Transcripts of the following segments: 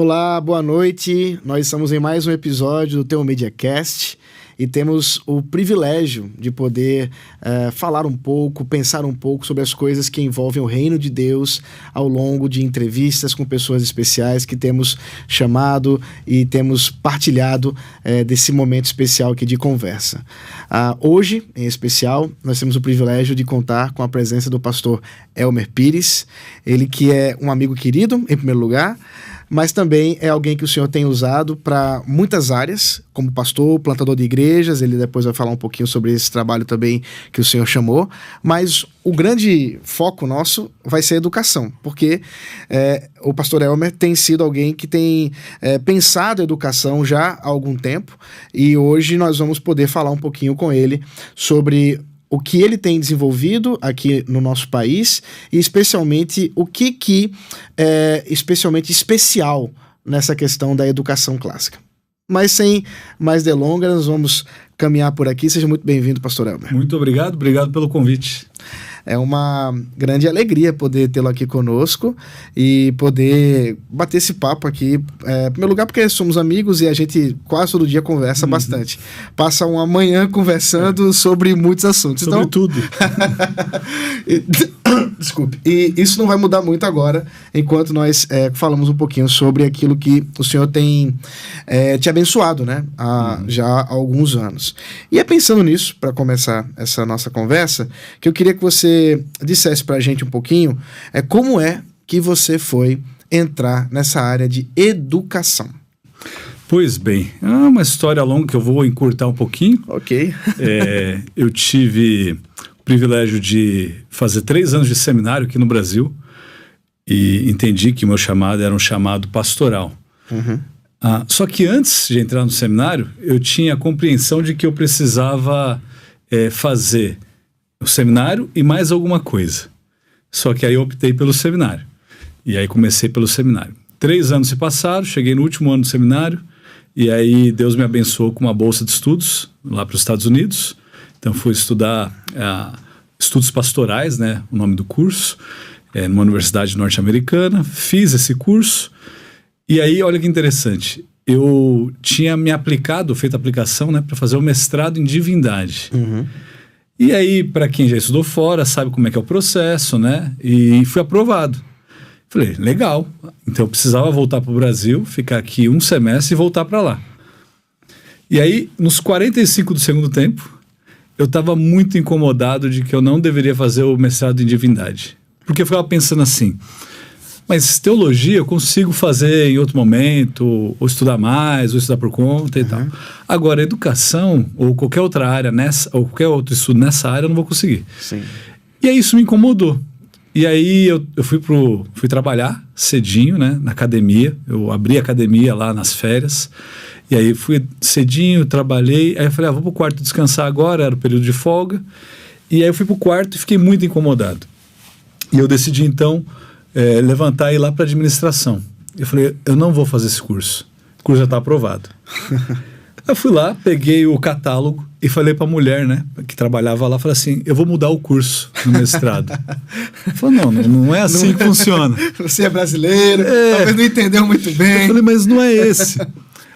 Olá, boa noite. Nós estamos em mais um episódio do Teu MediaCast e temos o privilégio de poder falar um pouco, pensar um pouco sobre as coisas que envolvem o reino de Deus ao longo de entrevistas com pessoas especiais que temos chamado e temos partilhado desse momento especial aqui de conversa. Hoje, em especial, nós temos o privilégio de contar com a presença do pastor Elmer Pires, ele que é um amigo querido, em primeiro lugar, mas também é alguém que o Senhor tem usado para muitas áreas, como pastor, plantador de igrejas. Ele depois vai falar um pouquinho sobre esse trabalho também que o Senhor chamou, mas o grande foco nosso vai ser a educação, porque o pastor Elmer tem sido alguém que tem pensado a educação já há algum tempo, e hoje nós vamos poder falar um pouquinho com ele sobre o que ele tem desenvolvido aqui no nosso país e especialmente o que é especialmente especial nessa questão da educação clássica. Mas sem mais delongas, nós vamos caminhar por aqui. Seja muito bem-vindo, pastor Elmer. Muito obrigado pelo convite. É uma grande alegria poder tê-lo aqui conosco e poder bater esse papo aqui. Em primeiro lugar, porque somos amigos e a gente quase todo dia conversa bastante. Passa uma manhã conversando sobre muitos assuntos. Sobre tudo. Desculpe. E isso não vai mudar muito agora, enquanto nós falamos um pouquinho sobre aquilo que o Senhor tem te abençoado, né? Já há alguns anos. E é pensando nisso, para começar essa nossa conversa, que eu queria que você dissesse pra gente um pouquinho como é que você foi entrar nessa área de educação. Pois bem, é uma história longa que eu vou encurtar um pouquinho. Ok. Eu tive o privilégio de fazer 3 anos de seminário aqui no Brasil e entendi que o meu chamado era um chamado pastoral. Uhum. Só que antes de entrar no seminário, eu tinha a compreensão de que eu precisava fazer o seminário e mais alguma coisa. Só que aí eu optei pelo seminário. E aí comecei pelo seminário. 3 anos se passaram, cheguei no último ano do seminário, e aí Deus me abençoou com uma bolsa de estudos lá para os Estados Unidos. Então fui estudar estudos pastorais, né, o nome do curso, numa universidade norte-americana. Fiz esse curso, e aí olha que interessante, eu tinha me feito a aplicação, né, para fazer o mestrado em divindade. Uhum. E aí, para quem já estudou fora, sabe como é que é o processo, né? E fui aprovado. Falei, legal. Então eu precisava voltar para o Brasil, ficar aqui um semestre e voltar para lá. E aí, nos 45 do segundo tempo, eu estava muito incomodado de que eu não deveria fazer o mestrado em divindade. Porque eu ficava pensando assim, mas teologia eu consigo fazer em outro momento, ou estudar mais, ou estudar por conta e tal. Agora, educação, ou qualquer outra área ou qualquer outro estudo nessa área, eu não vou conseguir. Sim. E aí isso me incomodou. E aí eu fui trabalhar cedinho, né, na academia. Eu abri a academia lá nas férias. E aí fui cedinho, trabalhei. Aí eu falei, vou pro quarto descansar agora, era o período de folga. E aí eu fui pro quarto e fiquei muito incomodado. E eu decidi então levantar e ir lá para administração. Eu falei, eu não vou fazer esse curso. O curso já está aprovado. Eu fui lá, peguei o catálogo e falei para a mulher, né, que trabalhava lá, falei assim, eu vou mudar o curso no mestrado. Ela falou, não é assim que funciona. Você é brasileiro, talvez não entendeu muito bem. Eu falei, mas não é esse.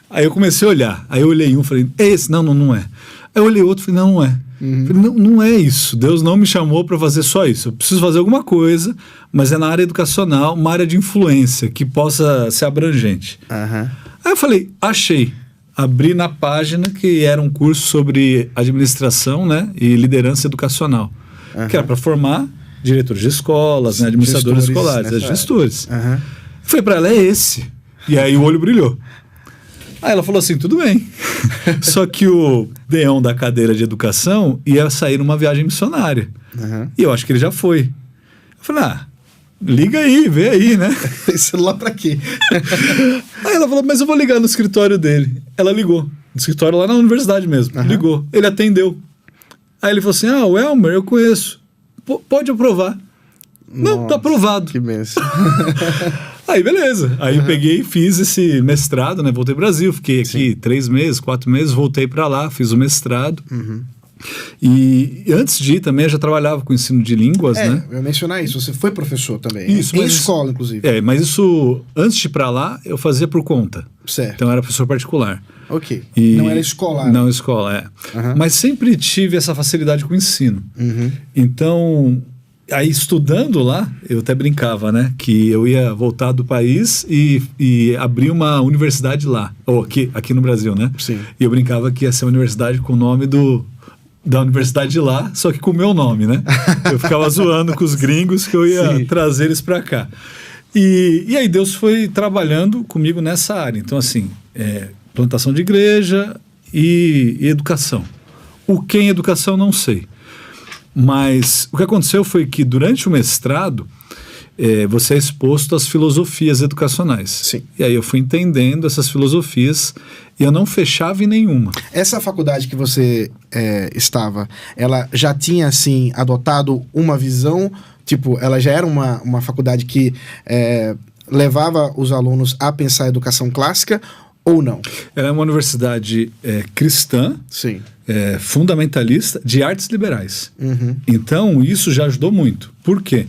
Aí eu comecei a olhar, aí eu olhei um, falei, é esse? Não é. Aí eu olhei outro, falei, não é. Uhum. Falei, não é isso, Deus não me chamou para fazer só isso, eu preciso fazer alguma coisa, mas é na área educacional, uma área de influência que possa ser abrangente. Uhum. Aí eu falei, achei, abri na página que era um curso sobre administração, né, e liderança educacional, que era para formar diretores de escolas, né, administradores escolares, gestores. Falei para ela, é esse, e aí o olho brilhou. Aí ela falou assim, tudo bem. Só que o deão da cadeira de educação ia sair numa viagem missionária. E eu acho que ele já foi. Eu falei, liga aí, vê aí, né? Tem celular pra quê? Aí ela falou, mas eu vou ligar no escritório dele. Ela ligou. No escritório lá na universidade mesmo. Ligou. Ele atendeu. Aí ele falou assim, o Elmer, eu conheço. Pode aprovar. Nossa, não, tá aprovado. Que benção. Aí beleza, aí eu peguei e fiz esse mestrado, né, voltei pro Brasil, fiquei aqui 3 meses, 4 meses, voltei para lá, fiz o mestrado, E antes de ir também, eu já trabalhava com ensino de línguas, né? Eu ia mencionar isso. Você foi professor também. Isso, em mas escola, inclusive. Mas isso, antes de ir pra lá, eu fazia por conta. Certo. Então, eu era professor particular. Ok. E Não era escolar. Não escola, Uhum. Mas sempre tive essa facilidade com o ensino. Uhum. Então, aí estudando lá, eu até brincava, né? Que eu ia voltar do país e abrir uma universidade lá. Ou aqui no Brasil, né? Sim. E eu brincava que ia ser uma universidade com o nome da universidade de lá, só que com o meu nome, né? Eu ficava zoando com os gringos que eu ia trazer eles para cá. E aí Deus foi trabalhando comigo nessa área. Então, assim, plantação de igreja e educação. O que em educação, não sei. Mas o que aconteceu foi que durante o mestrado, você é exposto às filosofias educacionais. Sim. E aí eu fui entendendo essas filosofias e eu não fechava em nenhuma. Essa faculdade que você estava, ela já tinha, assim, adotado uma visão, tipo, ela já era uma faculdade que levava os alunos a pensar a educação clássica ou não? Ela é uma universidade cristã, Sim. Fundamentalista, de artes liberais. Uhum. Então, isso já ajudou muito. Por quê?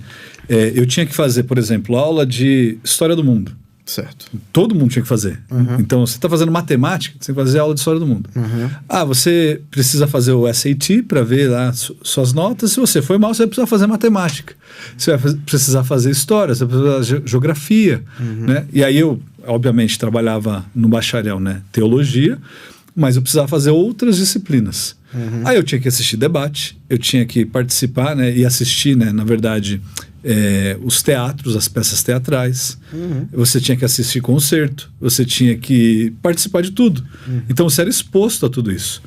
Eu tinha que fazer, por exemplo, aula de História do Mundo. Certo. Todo mundo tinha que fazer. Uhum. Então, você está fazendo matemática, você tem que fazer aula de História do Mundo. Uhum. Você precisa fazer o SAT para ver lá suas notas. Se você foi mal, você vai precisar fazer matemática. Você vai precisar fazer História, você vai precisar fazer Geografia. Né? E aí eu, obviamente, trabalhava no bacharel, né? Teologia, mas eu precisava fazer outras disciplinas. Uhum. Aí eu tinha que assistir debate, eu tinha que participar, né? E assistir, né? Na verdade, os teatros, as peças teatrais. Uhum. Você tinha que assistir concerto, você tinha que participar de tudo. Uhum. Então você era exposto a tudo isso.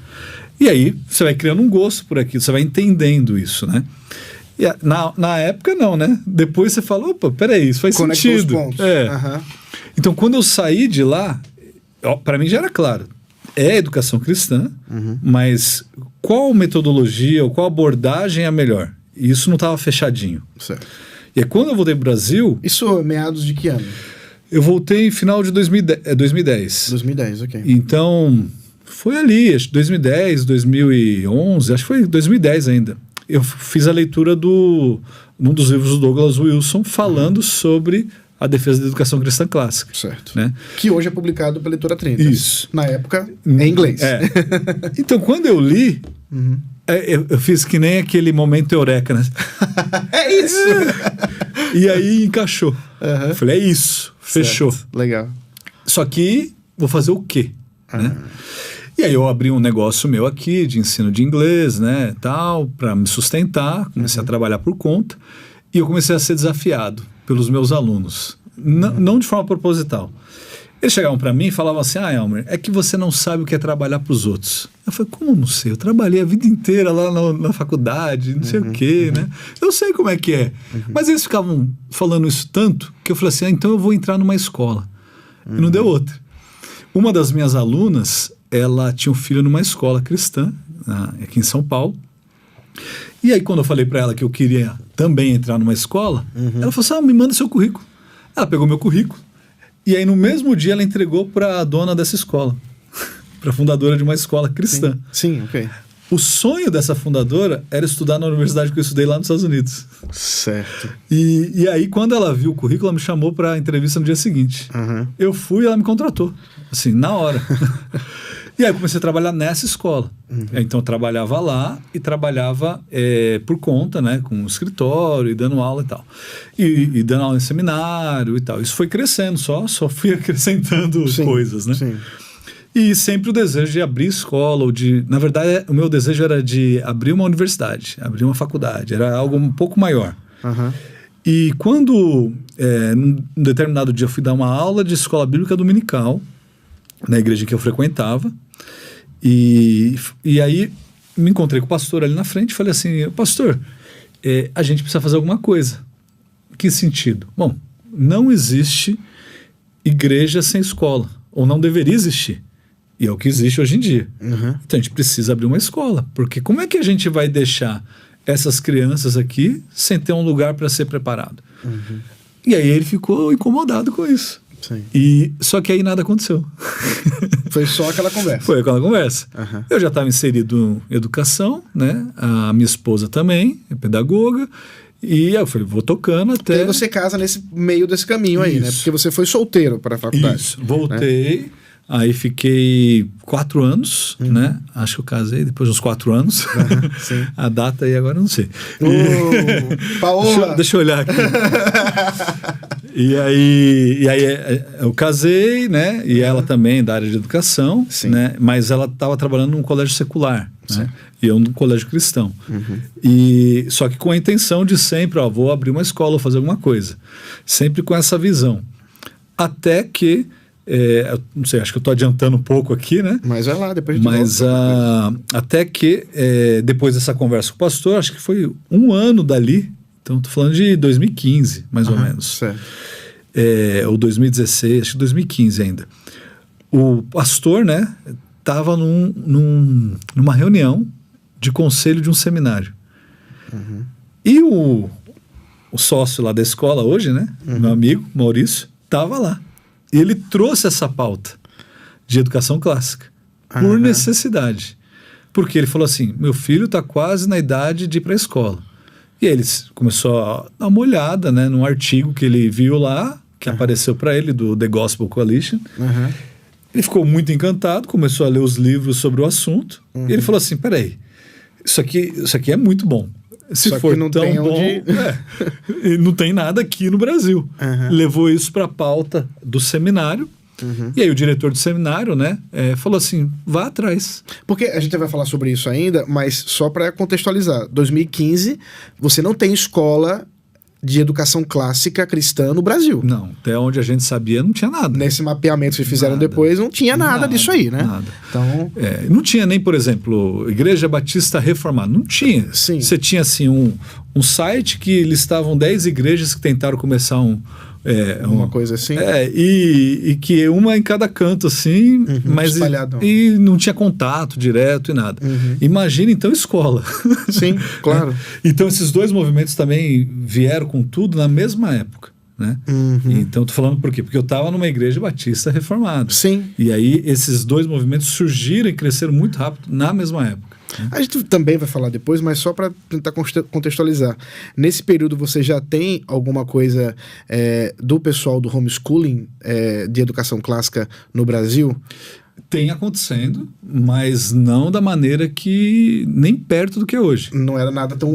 E aí você vai criando um gosto por aquilo, você vai entendendo isso, né? E na época não, né? Depois você fala, opa, peraí, isso faz sentido. Os pontos. Uhum. Então quando eu saí de lá, para mim já era claro, é educação cristã, mas qual metodologia ou qual abordagem é a melhor? E isso não estava fechadinho. Certo. E aí, quando eu voltei para o Brasil... Isso meados de que ano? Eu voltei em final de 2010. 2010, ok. Então, foi ali, acho que 2010, 2011, acho que foi 2010 ainda. Eu fiz a leitura num dos livros do Douglas Wilson falando sobre a defesa da educação cristã clássica. Certo. Né? Que hoje é publicado pela Editora 30. Isso. Na época, em inglês. Então, quando eu li... eu fiz que nem aquele momento eureka, né? É isso! E aí encaixou. Eu falei, é isso, fechou. Certo. Legal. Só que vou fazer o quê? Né? E aí eu abri um negócio meu aqui de ensino de inglês, né, tal, para me sustentar, comecei a trabalhar por conta e eu comecei a ser desafiado pelos meus alunos, não de forma proposital. Eles chegavam para mim e falavam assim, Elmer, é que você não sabe o que é trabalhar para os outros. Eu falei, como não sei? Eu trabalhei a vida inteira lá na faculdade, não sei o quê, né? Eu sei como é que é. Mas eles ficavam falando isso tanto que eu falei assim, então eu vou entrar numa escola. E não deu outra. Uma das minhas alunas, ela tinha um filho numa escola cristã, aqui em São Paulo. E aí quando eu falei para ela que eu queria também entrar numa escola, ela falou assim, me manda seu currículo. Ela pegou meu currículo. E aí, no mesmo dia, ela entregou para a dona dessa escola, para a fundadora de uma escola cristã. Sim, ok. O sonho dessa fundadora era estudar na universidade que eu estudei lá nos Estados Unidos. Certo. E aí, quando ela viu o currículo, ela me chamou para a entrevista no dia seguinte. Eu fui e ela me contratou, assim, na hora. E aí, eu comecei a trabalhar nessa escola. Então, eu trabalhava lá e trabalhava por conta, né, com o escritório e dando aula e tal. E dando aula em seminário e tal. Isso foi crescendo, só fui acrescentando coisas, né? Sim. E sempre o desejo de abrir escola, ou de... Na verdade, o meu desejo era de abrir uma universidade, abrir uma faculdade. Era algo um pouco maior. E quando, num determinado dia, eu fui dar uma aula de escola bíblica dominical, na igreja que eu frequentava, e aí me encontrei com o pastor ali na frente e falei assim, pastor, a gente precisa fazer alguma coisa. Que sentido? Bom, não existe igreja sem escola, ou não deveria existir. E é o que existe hoje em dia. Então a gente precisa abrir uma escola, porque como é que a gente vai deixar essas crianças aqui sem ter um lugar para ser preparado? E aí ele ficou incomodado com isso. Sim. Só que aí nada aconteceu. Foi só aquela conversa. Foi aquela conversa. Uhum. Eu já estava inserido em educação, né? A minha esposa também, é pedagoga. E eu falei, vou tocando até... E aí você casa nesse meio desse caminho aí, né? Porque você foi solteiro para a faculdade. Isso, voltei, aí fiquei 4 anos, né? Acho que eu casei depois de uns 4 anos. Sim. A data aí agora eu não sei. Paola! Deixa eu olhar aqui. E aí eu casei, né? E ela também da área de educação, né? Mas ela estava trabalhando num colégio secular, né? E eu num colégio cristão. E só que com a intenção de sempre, ó, vou abrir uma escola, fazer alguma coisa. Sempre com essa visão. Até que, não sei, acho que eu estou adiantando um pouco aqui, né? Mas vai lá, depois de Mas até que, depois dessa conversa com o pastor, acho que foi 1 ano dali. Então, estou falando de 2015, mais ou menos. Certo. Ou 2016, acho que 2015 ainda. O pastor, né, estava numa reunião de conselho de um seminário. E o sócio lá da escola hoje, né, meu amigo Maurício, estava lá. E ele trouxe essa pauta de educação clássica por necessidade. Porque ele falou assim, meu filho está quase na idade de ir para a escola. E aí ele começou a dar uma olhada, né, num artigo que ele viu lá, que apareceu para ele, do The Gospel Coalition. Ele ficou muito encantado, começou a ler os livros sobre o assunto. E ele falou assim, peraí, isso aqui é muito bom. Se Só for que não tão tem bom, não tem nada aqui no Brasil. Levou isso para a pauta do seminário. E aí o diretor do seminário, né, falou assim, vá atrás. Porque a gente vai falar sobre isso ainda, mas só para contextualizar, 2015, você não tem escola de educação clássica cristã no Brasil. Não, até onde a gente sabia não tinha nada. Nesse mapeamento que fizeram depois, não tinha nada disso aí, né? Nada. Então... não tinha nem, por exemplo, Igreja Batista Reformada. Não tinha. Sim. Você tinha, assim, um site que listavam 10 igrejas que tentaram começar uma coisa assim. E que uma em cada canto, assim, mas e não tinha contato direto e nada. Imagina, então, escola. Sim, claro. Então, esses 2 movimentos também vieram com tudo na mesma época. Né? Então, tô falando por quê? Porque eu estava numa igreja batista reformada. Sim. E aí, esses 2 movimentos surgiram e cresceram muito rápido na mesma época. A gente também vai falar depois, mas só para tentar contextualizar. Nesse período você já tem alguma coisa do pessoal do homeschooling de educação clássica no Brasil? Tem acontecendo, mas não da maneira que nem perto do que é hoje. Não era nada tão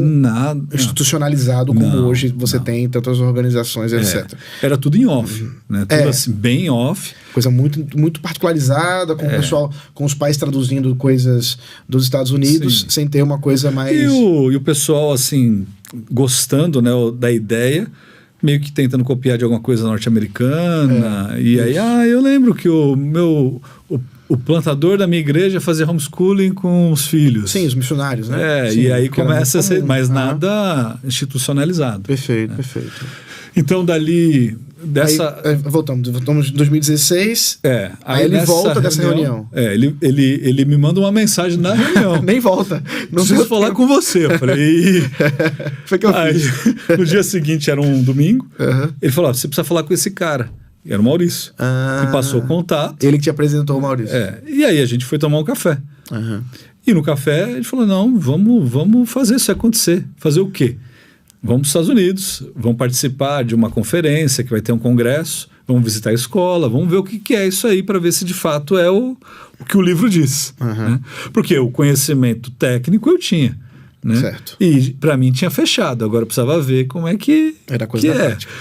institucionalizado como hoje você tem em tantas organizações, etc. Era tudo em off, né? Tudo assim, bem off. Coisa muito, muito particularizada, com o pessoal, com os pais traduzindo coisas dos Estados Unidos, sem ter uma coisa mais... E o pessoal, assim, gostando, né, da ideia, meio que tentando copiar de alguma coisa norte-americana. E aí, eu lembro que o plantador da minha igreja fazia homeschooling com os filhos. Sim, os missionários, né? Sim, e aí começa a ser, mas nada institucionalizado. Perfeito, perfeito. Então, dali... Voltamos em 2016. Aí ele volta dessa reunião. Ele me manda uma mensagem na reunião. Nem volta. Não preciso falar com você. Eu falei. Foi que eu fiz. No dia seguinte, era um domingo. Ele falou: você precisa falar com esse cara. E era o Maurício. E passou o contato. Ele que te apresentou o Maurício. E aí a gente foi tomar um café. E no café ele falou: não, vamos fazer isso acontecer. Fazer o quê? Vamos para os Estados Unidos, vamos participar de uma conferência que vai ter um congresso, vamos visitar a escola, vamos ver o que é isso aí para ver se de fato é o que o livro diz. Né? Porque o conhecimento técnico eu tinha. Né? Certo. E para mim tinha fechado, agora eu precisava ver como é que era coisa da prática.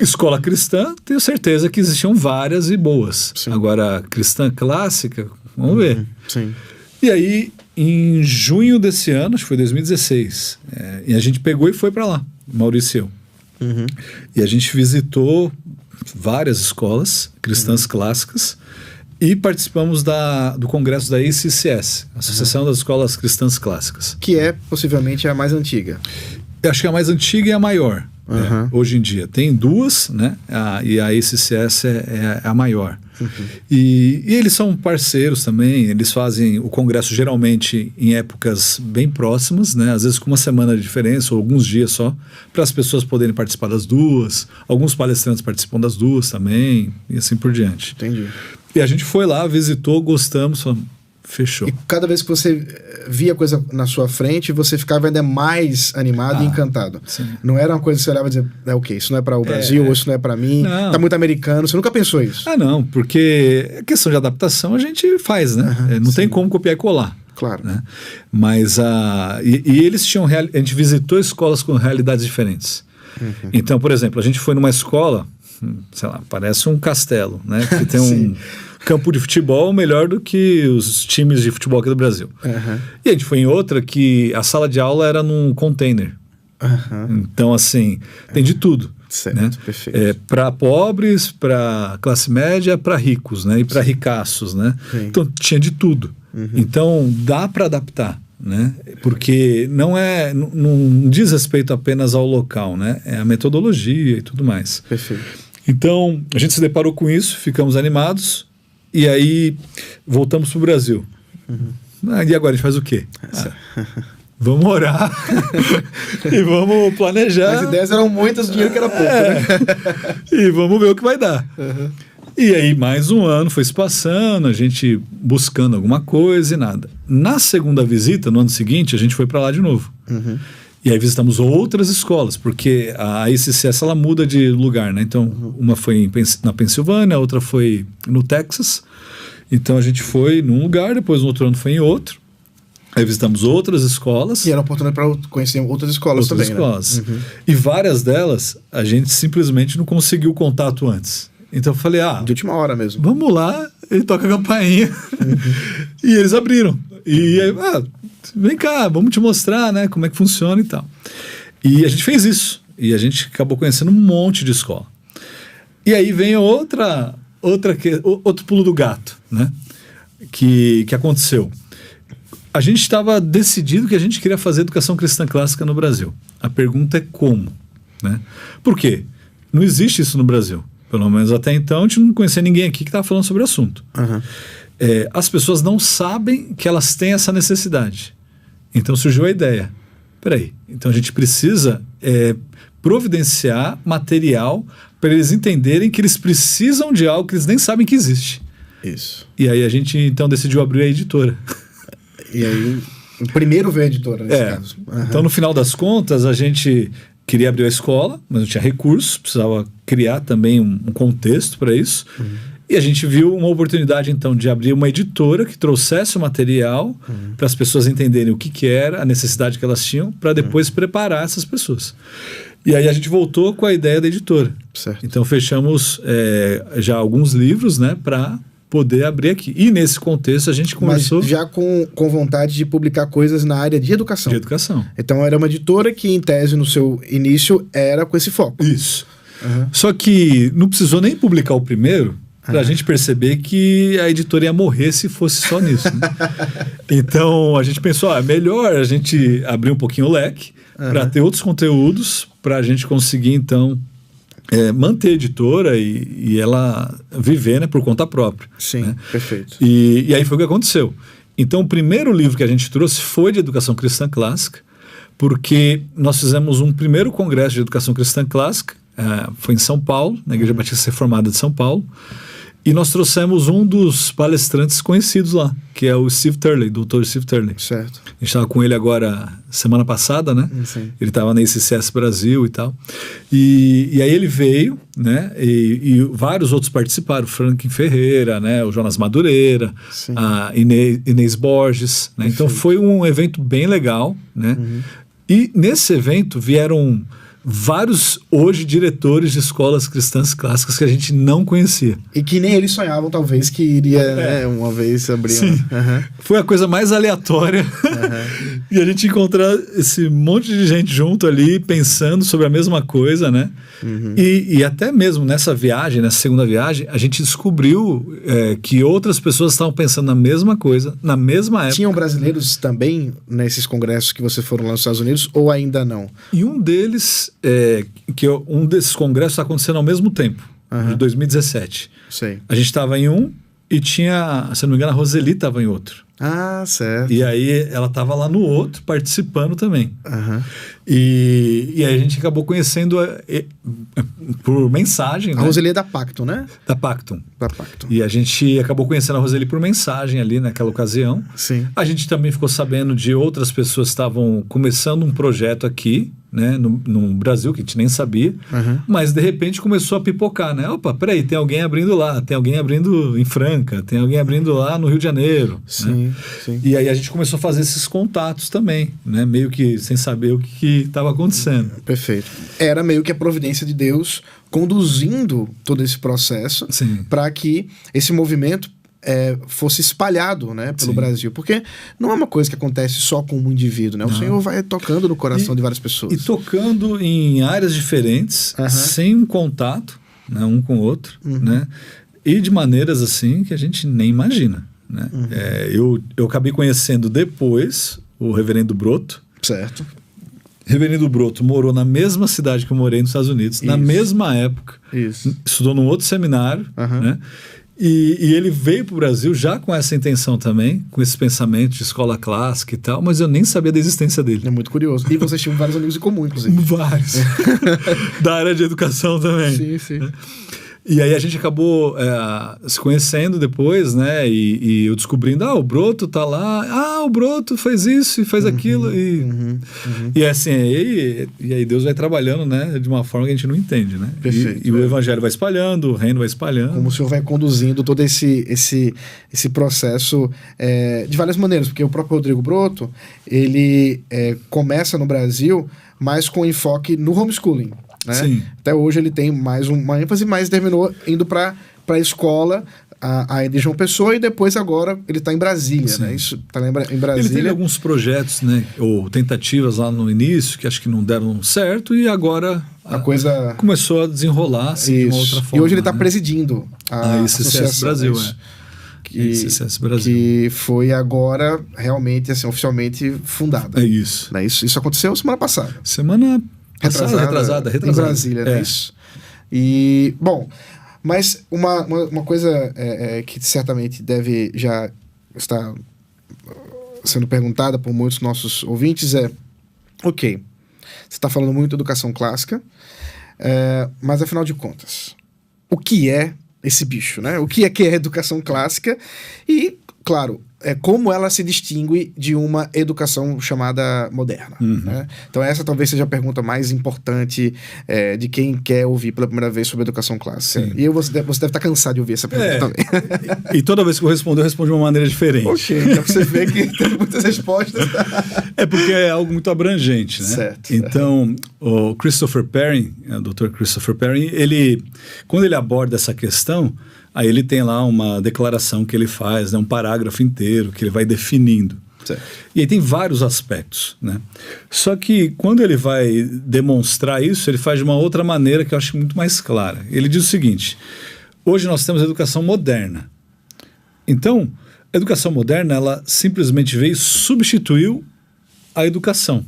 Escola cristã, tenho certeza que existiam várias e boas. Sim. Agora, cristã clássica, vamos ver. Sim. E aí, em junho desse ano, acho que foi 2016, e a gente pegou e foi para lá, Maurício e eu. E a gente visitou várias escolas cristãs clássicas e participamos do congresso da ACCS, Associação das Escolas Cristãs Clássicas. Que é possivelmente a mais antiga. Eu acho que é a mais antiga e a maior, hoje em dia. Tem 2, né? E a ACCS é a maior. E eles são parceiros também, eles fazem o congresso geralmente em épocas bem próximas, né? Às vezes com uma semana de diferença ou alguns dias só, para as pessoas poderem participar das 2. Alguns palestrantes participam das 2 também, e assim por diante. Entendi. E a gente foi lá, visitou, gostamos, falamos, fechou. E cada vez que você via coisa na sua frente, você ficava ainda mais animado e encantado. Sim. Não era uma coisa que você olhava e dizia, ok, isso não é para o Brasil, ou isso não é para mim, Não. tá muito americano. Você nunca pensou isso? Não, porque a questão de adaptação a gente faz, né? Não tem como copiar e colar. Claro. Né? Mas e eles tinham... A gente visitou escolas com realidades diferentes. Então, por exemplo, a gente foi numa escola, sei lá, parece um castelo, né? Que tem um campo de futebol melhor do que os times de futebol aqui do Brasil. E a gente foi em outra que a sala de aula era num container. Então, assim, tem de tudo. Certo, né? Perfeito. Para pobres, para classe média, para ricos, né? E para ricaços, né? Sim. Então, tinha de tudo. Então, dá para adaptar, né? Porque não diz respeito apenas ao local, né? É a metodologia e tudo mais. Perfeito. Então, a gente se deparou com isso, ficamos animados e aí voltamos para o Brasil. E agora a gente faz o quê? Vamos orar e vamos planejar. As ideias eram muitas, o dinheiro que era pouco, né? E vamos ver o que vai dar. E aí mais um ano foi se passando, a gente buscando alguma coisa e nada. Na segunda visita, no ano seguinte, a gente foi para lá de novo. E aí visitamos outras escolas, porque a ICCS ela muda de lugar, né? Então, uma foi na Pensilvânia, a outra foi no Texas. Então, a gente foi num lugar, depois no outro ano foi em outro. Aí visitamos outras escolas. E era uma oportunidade para conhecer outras escolas também, escolas. né? E várias delas, a gente simplesmente não conseguiu contato antes. Então, eu falei, De última hora mesmo. vamos lá, ele toca a campainha. E eles abriram. E aí, vem cá, vamos te mostrar, né, como é que funciona e tal. E a gente fez isso. E a gente acabou conhecendo um monte de escola. E aí vem outro pulo do gato, né, que aconteceu. A gente estava decidido que a gente queria fazer educação cristã clássica no Brasil. A pergunta é como, né? Por quê? Não existe isso no Brasil. Pelo menos até então, a gente não conhecia ninguém aqui que estava falando sobre o assunto. As pessoas não sabem que elas têm essa necessidade. Então surgiu a ideia. Peraí, então a gente precisa providenciar material para eles entenderem que eles precisam de algo que eles nem sabem que existe. Isso. E aí a gente então decidiu abrir a editora. E aí, primeiro veio a editora nesse caso. Então no final das contas a gente queria abrir a escola, mas não tinha recursos, precisava criar também um contexto para isso. E a gente viu uma oportunidade, então, de abrir uma editora que trouxesse o material para as pessoas entenderem o que era, a necessidade que elas tinham, para depois preparar essas pessoas. E aí a gente voltou com a ideia da editora. Certo. Então fechamos já alguns livros, né, para poder abrir aqui. E nesse contexto a gente começou... Mas já com vontade de publicar coisas na área de educação. De educação. Então era uma editora que, em tese, no seu início, era com esse foco. Isso. Só que não precisou nem publicar o primeiro para a gente perceber que a editora ia morrer se fosse só nisso. Né? Então a gente pensou, é melhor a gente abrir um pouquinho o leque para ter outros conteúdos para a gente conseguir, então, manter a editora e ela viver, né, por conta própria. Sim, né? Perfeito. E aí foi o que aconteceu. Então o primeiro livro que a gente trouxe foi de educação cristã clássica, porque nós fizemos um primeiro congresso de educação cristã clássica, foi em São Paulo, na Igreja Batista Reformada de São Paulo, e nós trouxemos um dos palestrantes conhecidos lá, que é o Steve Turley, Dr. Steve Turley. Certo. A gente estava com ele agora, semana passada, né? Sim. Ele estava na ICCS Brasil e tal. E aí ele veio, né? E vários outros participaram, o Franklin Ferreira, né? O Jonas Madureira, Sim. a Inês Borges. Né? Então foi um evento bem legal, né? E nesse evento vieram vários, hoje, diretores de escolas cristãs clássicas que a gente não conhecia. E que nem eles sonhavam, talvez, que iria, né, uma vez abrir. Sim. Foi a coisa mais aleatória. E a gente encontrar esse monte de gente junto ali, pensando sobre a mesma coisa, né? E até mesmo nessa viagem, nessa segunda viagem, a gente descobriu que outras pessoas estavam pensando na mesma coisa, na mesma época. Tinham brasileiros também nesses congressos que você foram lá nos Estados Unidos, ou ainda não? E um deles, um desses congressos está acontecendo ao mesmo tempo, de 2017. Sei. A gente estava em um e tinha, se não me engano, a Roseli estava em outro. Ah, certo. E aí ela estava lá no outro, participando também. Aham. E aí a gente acabou conhecendo por mensagem, A né? Roseli é da Pacto, né? Da Pactum. Da Pacto. E a gente acabou conhecendo a Roseli por mensagem ali naquela ocasião. Sim. A gente também ficou sabendo de outras pessoas que estavam começando um projeto aqui, né, no Brasil, que a gente nem sabia, mas de repente começou a pipocar, né? Opa, peraí, tem alguém abrindo lá, tem alguém abrindo em Franca, tem alguém abrindo lá no Rio de Janeiro. Sim, né? sim. E aí a gente começou a fazer esses contatos também, né? Meio que sem saber o que estava acontecendo. Perfeito. Era meio que a providência de Deus conduzindo todo esse processo Sim. para que esse movimento fosse espalhado, né, pelo Sim. Brasil. Porque não é uma coisa que acontece só com um indivíduo, né? O Senhor vai tocando no coração de várias pessoas. E tocando em áreas diferentes, sem um contato, né, um com o outro, né? E de maneiras assim que a gente nem imagina, né? Eu acabei conhecendo depois o Reverendo Broto. Certo. Reverendo Broto morou na mesma cidade que eu morei nos Estados Unidos, na mesma época. Isso. Estudou num outro seminário, né? E ele veio para o Brasil já com essa intenção também, com esse pensamento de escola clássica e tal, mas eu nem sabia da existência dele. É muito curioso. E vocês tinham vários amigos em comum, inclusive. Vários. Da área de educação também. Sim, sim. E aí a gente acabou se conhecendo depois, né? E eu descobrindo, o Broto tá lá, o Broto fez isso e fez aquilo. E assim, e aí Deus vai trabalhando, né? De uma forma que a gente não entende, né? Perfeito, e o evangelho vai espalhando, o reino vai espalhando. Como o Senhor vai conduzindo todo esse processo de várias maneiras, porque o próprio Rodrigo Broto, ele começa no Brasil, mas com enfoque no homeschooling. Né? Sim. Até hoje ele tem mais uma ênfase, mas terminou indo para a escola aí de João Pessoa e depois agora ele está em Brasília, né? Isso está em Brasília. Ele teve alguns projetos, né, ou tentativas lá no início que acho que não deram certo e agora a coisa começou a desenrolar assim, de uma outra forma. E hoje ele está né? presidindo a ICCS Brasil, ICCS Brasil. Que foi agora realmente assim, oficialmente fundada. É isso. Né? Isso aconteceu semana passada. Semana retrasada. Em Brasília, né? Isso. E, bom, mas uma coisa que certamente deve já estar sendo perguntada por muitos nossos ouvintes ok, você está falando muito de educação clássica, mas afinal de contas, o que é esse bicho, né? O que é educação clássica e, claro, como ela se distingue de uma educação chamada moderna. Né? Então essa talvez seja a pergunta mais importante de quem quer ouvir pela primeira vez sobre educação clássica. Sim. E você deve estar cansado de ouvir essa pergunta também. E toda vez que eu respondo de uma maneira diferente. Ok, então você vê que tem muitas respostas. É porque é algo muito abrangente, né? Certo. Então, o Christopher Perry, o Dr. Christopher Perry, quando ele aborda essa questão, aí ele tem lá uma declaração que ele faz, né, um parágrafo inteiro que ele vai definindo. Certo. E aí tem vários aspectos, né? Só que quando ele vai demonstrar isso, ele faz de uma outra maneira que eu acho muito mais clara. Ele diz o seguinte: hoje nós temos a educação moderna. Então, a educação moderna, ela simplesmente veio e substituiu a educação.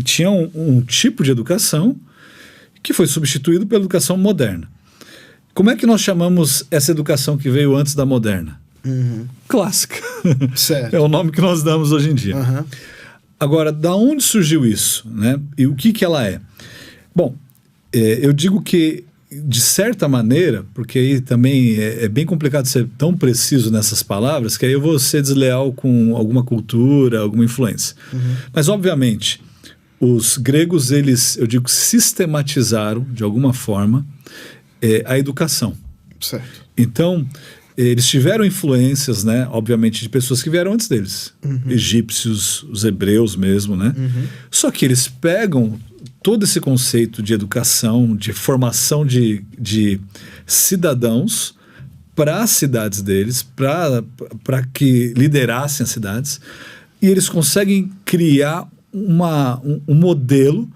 Tinha um tipo de educação que foi substituído pela educação moderna. Como é que nós chamamos essa educação que veio antes da moderna? Clássica. Certo. É o nome que nós damos hoje em dia. Agora, da onde surgiu isso? Né? E o que ela é? Bom, eu digo que, de certa maneira, porque aí também é bem complicado ser tão preciso nessas palavras, que aí eu vou ser desleal com alguma cultura, alguma influência. Mas, obviamente, os gregos, eu digo, sistematizaram, de alguma forma, a educação. Certo. Então, eles tiveram influências, né, obviamente, de pessoas que vieram antes deles. Egípcios, os hebreus mesmo, né? Só que eles pegam todo esse conceito de educação, de formação de cidadãos para as cidades deles, para que liderassem as cidades, e eles conseguem criar um modelo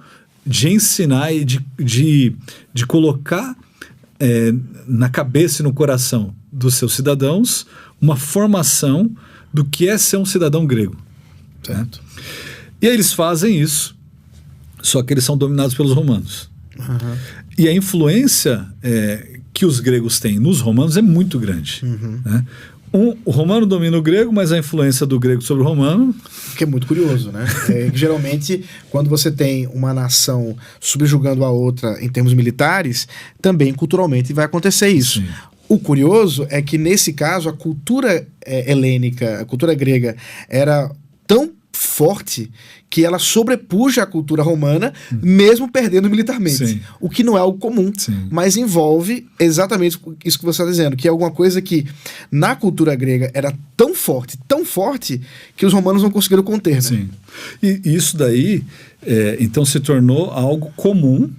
de ensinar e de colocar na cabeça e no coração dos seus cidadãos uma formação do que é ser um cidadão grego. Certo? E aí eles fazem isso, só que eles são dominados pelos romanos. E a influência que os gregos têm nos romanos é muito grande. Né? O romano domina o grego, mas a influência do grego sobre o romano... Que é muito curioso, né? Geralmente, quando você tem uma nação subjugando a outra em termos militares, também culturalmente vai acontecer isso. Sim. O curioso é que, nesse caso, a cultura helênica, a cultura grega, era tão forte que ela sobrepuja a cultura romana, mesmo perdendo militarmente. Sim. O que não é algo comum, Sim. mas envolve exatamente isso que você está dizendo, que é alguma coisa que na cultura grega era tão forte, que os romanos não conseguiram conter. Né? Sim. E isso daí, então, se tornou algo comum,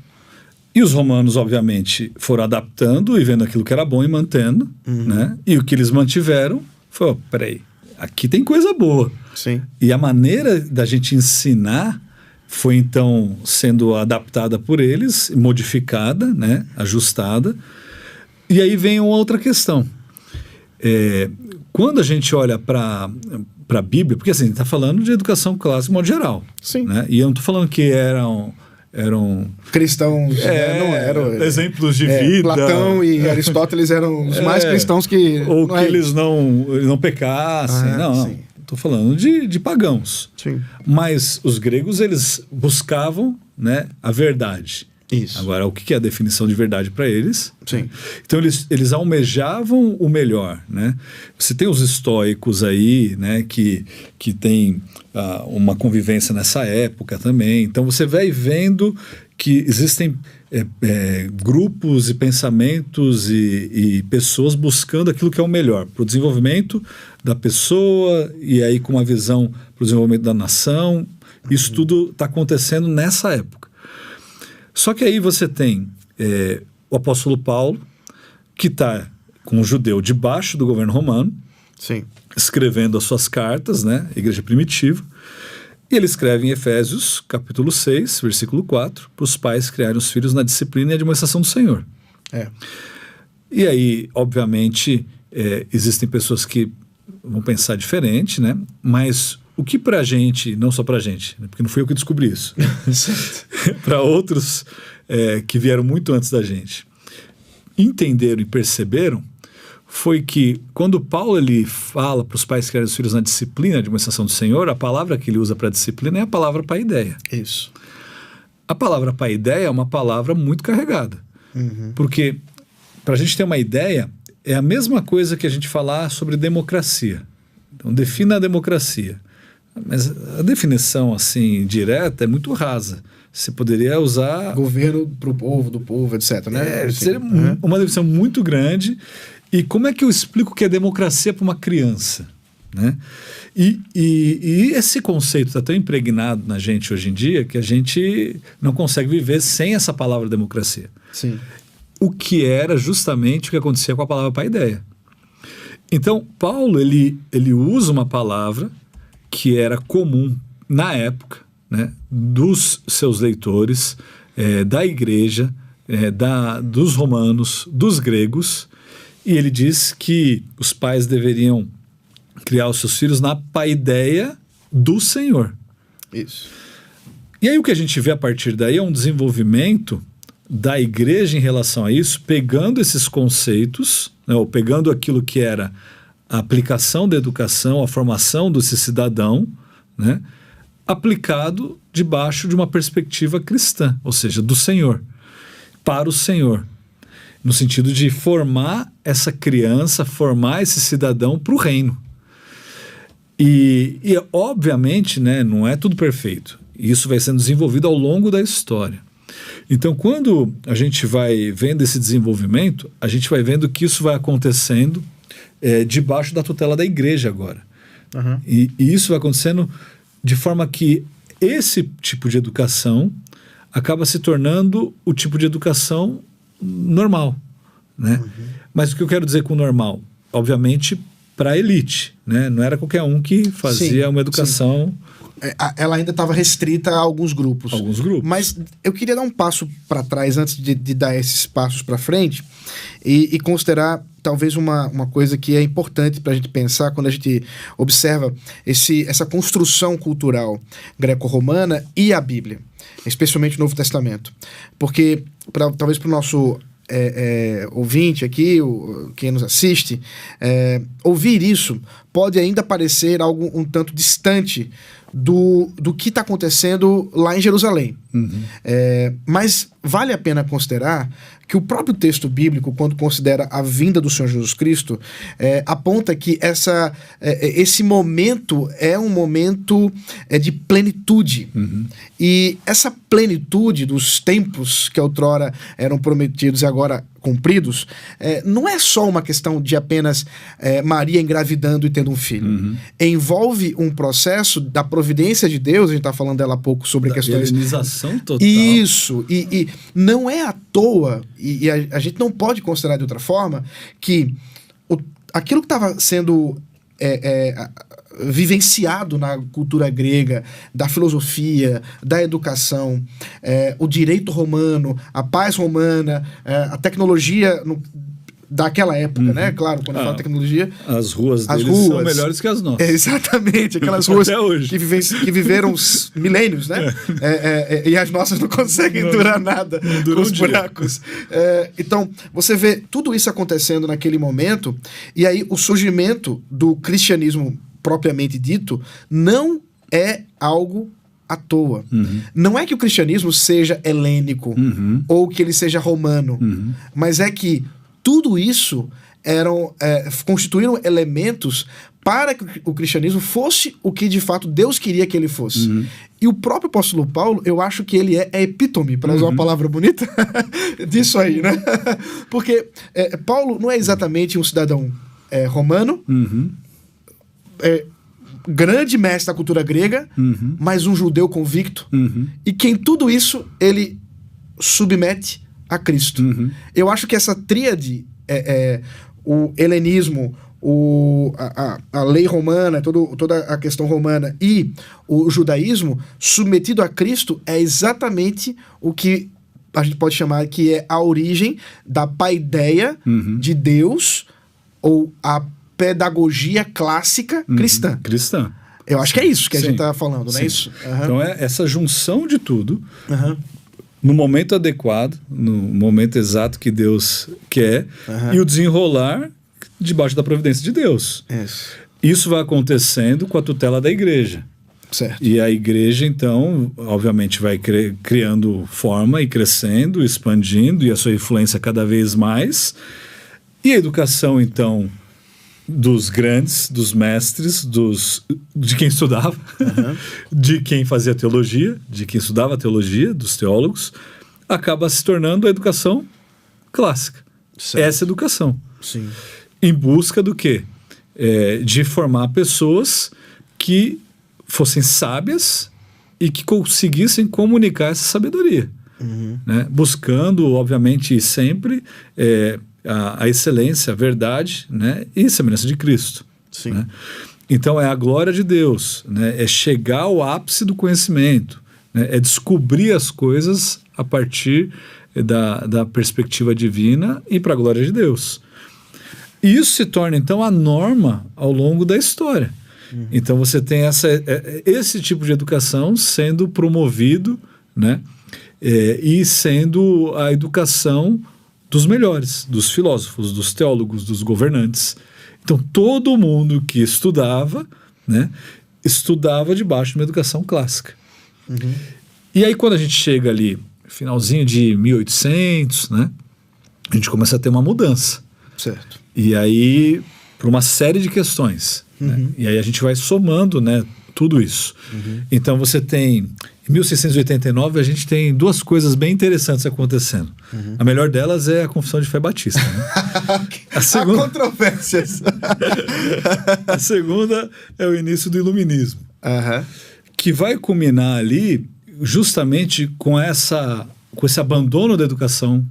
e os romanos, obviamente, foram adaptando e vendo aquilo que era bom e mantendo, né? E o que eles mantiveram foi, peraí, aqui tem coisa boa. Sim. E a maneira da gente ensinar foi, então, sendo adaptada por eles, modificada, né? Ajustada. E aí vem uma outra questão. Quando a gente olha para a Bíblia, porque assim, a gente está falando de educação clássica de modo geral. Sim. Né? E eu não estou falando que eram cristãos, não eram exemplos de vida. Platão e Aristóteles eram os mais cristãos que... Ou que eles não pecassem. Não. Estou falando de pagãos. Sim. Mas os gregos, eles buscavam, né, a verdade. Isso. Agora, o que é a definição de verdade para eles? Sim. Então, eles almejavam o melhor, né? Você tem os estoicos aí, né, que tem uma convivência nessa época também. Então, você vai vendo que existem grupos e pensamentos e pessoas buscando aquilo que é o melhor para o desenvolvimento da pessoa e aí com uma visão para o desenvolvimento da nação. Isso tudo está acontecendo nessa época. Só que aí você tem o apóstolo Paulo, que está com o judeu debaixo do governo romano, Sim. escrevendo as suas cartas, né, igreja primitiva, e ele escreve em Efésios, capítulo 6, versículo 4, para os pais criarem os filhos na disciplina e administração do Senhor. E aí, obviamente, existem pessoas que vão pensar diferente, né, mas... O que pra gente, não só pra gente, né, porque não fui eu que descobri isso, para outros que vieram muito antes da gente, entenderam e perceberam, foi que quando Paulo ele fala para os pais criarem os filhos na disciplina, de administração do Senhor, a palavra que ele usa para disciplina é a palavra paideia. Isso. A palavra paideia é uma palavra muito carregada, porque para a gente ter uma ideia, é a mesma coisa que a gente falar sobre democracia. Então, defina a democracia. Mas a definição, assim, direta é muito rasa. Você poderia usar... Governo pro povo, do povo, etc. Né? Seria uma definição muito grande. E como é que eu explico que é democracia para uma criança? Né? E esse conceito está tão impregnado na gente hoje em dia que a gente não consegue viver sem essa palavra democracia. Sim. O que era justamente o que acontecia com a palavra paideia. Então, Paulo, ele usa uma palavra que era comum na época, né, dos seus leitores, da igreja, dos romanos, dos gregos, e ele diz que os pais deveriam criar os seus filhos na paideia do Senhor. Isso. E aí o que a gente vê a partir daí é um desenvolvimento da igreja em relação a isso, pegando esses conceitos, né, ou pegando aquilo que era a aplicação da educação, a formação desse cidadão, né, aplicado debaixo de uma perspectiva cristã, ou seja, do Senhor, para o Senhor, no sentido de formar essa criança, formar esse cidadão para o reino. E obviamente, né, não é tudo perfeito. Isso vai sendo desenvolvido ao longo da história. Então, quando a gente vai vendo esse desenvolvimento, a gente vai vendo que isso vai acontecendo debaixo da tutela da igreja agora. E isso vai acontecendo de forma que esse tipo de educação acaba se tornando o tipo de educação normal, né? Mas o que eu quero dizer com normal? Obviamente para a elite, né? Não era qualquer um que fazia uma educação... Ela ainda estava restrita a alguns grupos. Alguns grupos. Mas eu queria dar um passo para trás antes de dar esses passos para frente e considerar talvez uma coisa que é importante para a gente pensar quando a gente observa essa construção cultural greco-romana e a Bíblia, especialmente o Novo Testamento. Porque, talvez para o nosso ouvinte aqui, quem nos assiste, ouvir isso pode ainda parecer algo um tanto distante do que está acontecendo lá em Jerusalém. Mas vale a pena considerar que o próprio texto bíblico, quando considera a vinda do Senhor Jesus Cristo, aponta que esse momento é um momento de plenitude. E essa plenitude dos tempos que outrora eram prometidos e agora cumpridos, não é só uma questão de apenas Maria engravidando e tendo um filho. Envolve um processo da providência de Deus, a gente está falando dela há pouco sobre questões... Helenização total. Isso, e não é à toa, e a gente não pode considerar de outra forma, que aquilo que estava sendo vivenciado na cultura grega, da filosofia, da educação, o direito romano, a paz romana, a tecnologia daquela época, né? Claro, quando eu falo tecnologia... As ruas deles são melhores que as nossas. Exatamente, aquelas ruas Até hoje. que viveram milênios, né? E as nossas não conseguem durar nada com os buracos. Então, você vê tudo isso acontecendo naquele momento, e aí o surgimento do cristianismo propriamente dito não é algo à toa. Não é que o cristianismo seja helênico ou que ele seja romano, mas é que tudo isso constituíram elementos para que o cristianismo fosse o que de fato Deus queria que ele fosse. E o próprio apóstolo Paulo, eu acho que ele é a epítome, para usar uma palavra bonita, disso aí, né? Porque Paulo não é exatamente um cidadão romano, grande mestre da cultura grega, mas um judeu convicto, e que em tudo isso ele submete a Cristo. Eu acho que essa tríade, o helenismo, a lei romana, toda a questão romana e o judaísmo submetido a Cristo é exatamente o que a gente pode chamar que é a origem da paideia de Deus, ou a pedagogia clássica cristã. Cristã. Eu acho que é isso que a Sim. gente está falando, não é isso? Então é essa junção de tudo no momento adequado, no momento exato que Deus quer, e o desenrolar debaixo da providência de Deus. Isso vai acontecendo com a tutela da igreja. Certo. E a igreja, então, obviamente vai criando forma e crescendo, expandindo, e a sua influência cada vez mais. E a educação, então, dos grandes, dos mestres, de quem estudava, de quem fazia teologia, de quem estudava teologia, dos teólogos, acaba se tornando a educação clássica. Certo. Essa educação. Sim. Em busca do quê? De formar pessoas que fossem sábias e que conseguissem comunicar essa sabedoria. Né? Buscando, obviamente, sempre a excelência, a verdade, né? E a semelhança de Cristo. Sim. Né? Então é a glória de Deus, né? É chegar ao ápice do conhecimento, né? É descobrir as coisas a partir da perspectiva divina e para a glória de Deus. E isso se torna então a norma ao longo da história. Então você tem esse tipo de educação sendo promovido, né? E sendo a educação dos melhores, dos filósofos, dos teólogos, dos governantes. Então todo mundo que estudava, né, estudava debaixo de uma educação clássica. E aí quando a gente chega ali, finalzinho de 1800, né, a gente começa a ter uma mudança. Certo. E aí, por uma série de questões. Né? E aí a gente vai somando, né, tudo isso. Então você tem, em 1689, a gente tem duas coisas bem interessantes acontecendo. A melhor delas é a Confissão de Fé Batista. Né? Há controvérsias. A segunda é o início do Iluminismo. Que vai culminar ali justamente com esse abandono da educação,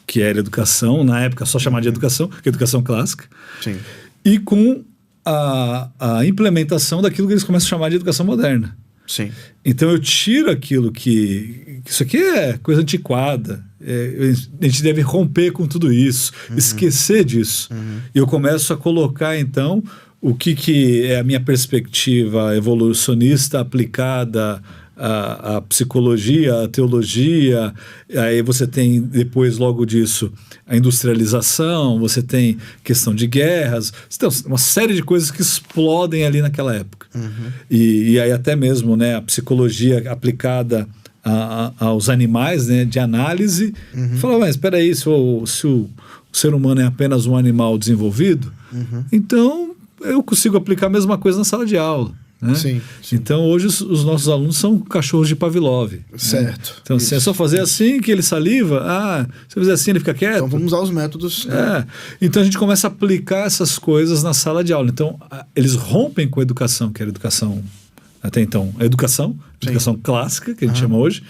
que era educação, na época só chamada de educação, que é educação clássica. Sim. E com a implementação daquilo que eles começam a chamar de educação moderna. Sim. Então eu tiro aquilo que isso aqui é coisa antiquada, a gente deve romper com tudo isso, esquecer disso. E eu começo a colocar então o que é a minha perspectiva evolucionista aplicada a psicologia, a teologia, aí você tem depois, logo disso, a industrialização, você tem questão de guerras, você tem uma série de coisas que explodem ali naquela época. E aí até mesmo, né, a psicologia aplicada aos animais, né, de análise, fala, mas espera aí, se o ser humano é apenas um animal desenvolvido, então eu consigo aplicar a mesma coisa na sala de aula. Né? Sim. Então hoje os nossos alunos são cachorros de Pavlov. Certo. Né? Então se é só fazer assim que ele saliva, se eu fizer assim ele fica quieto. Então vamos usar os métodos. Então a gente começa a aplicar essas coisas na sala de aula. Então eles rompem com a educação, que era educação até então, a educação clássica, que a gente chama hoje,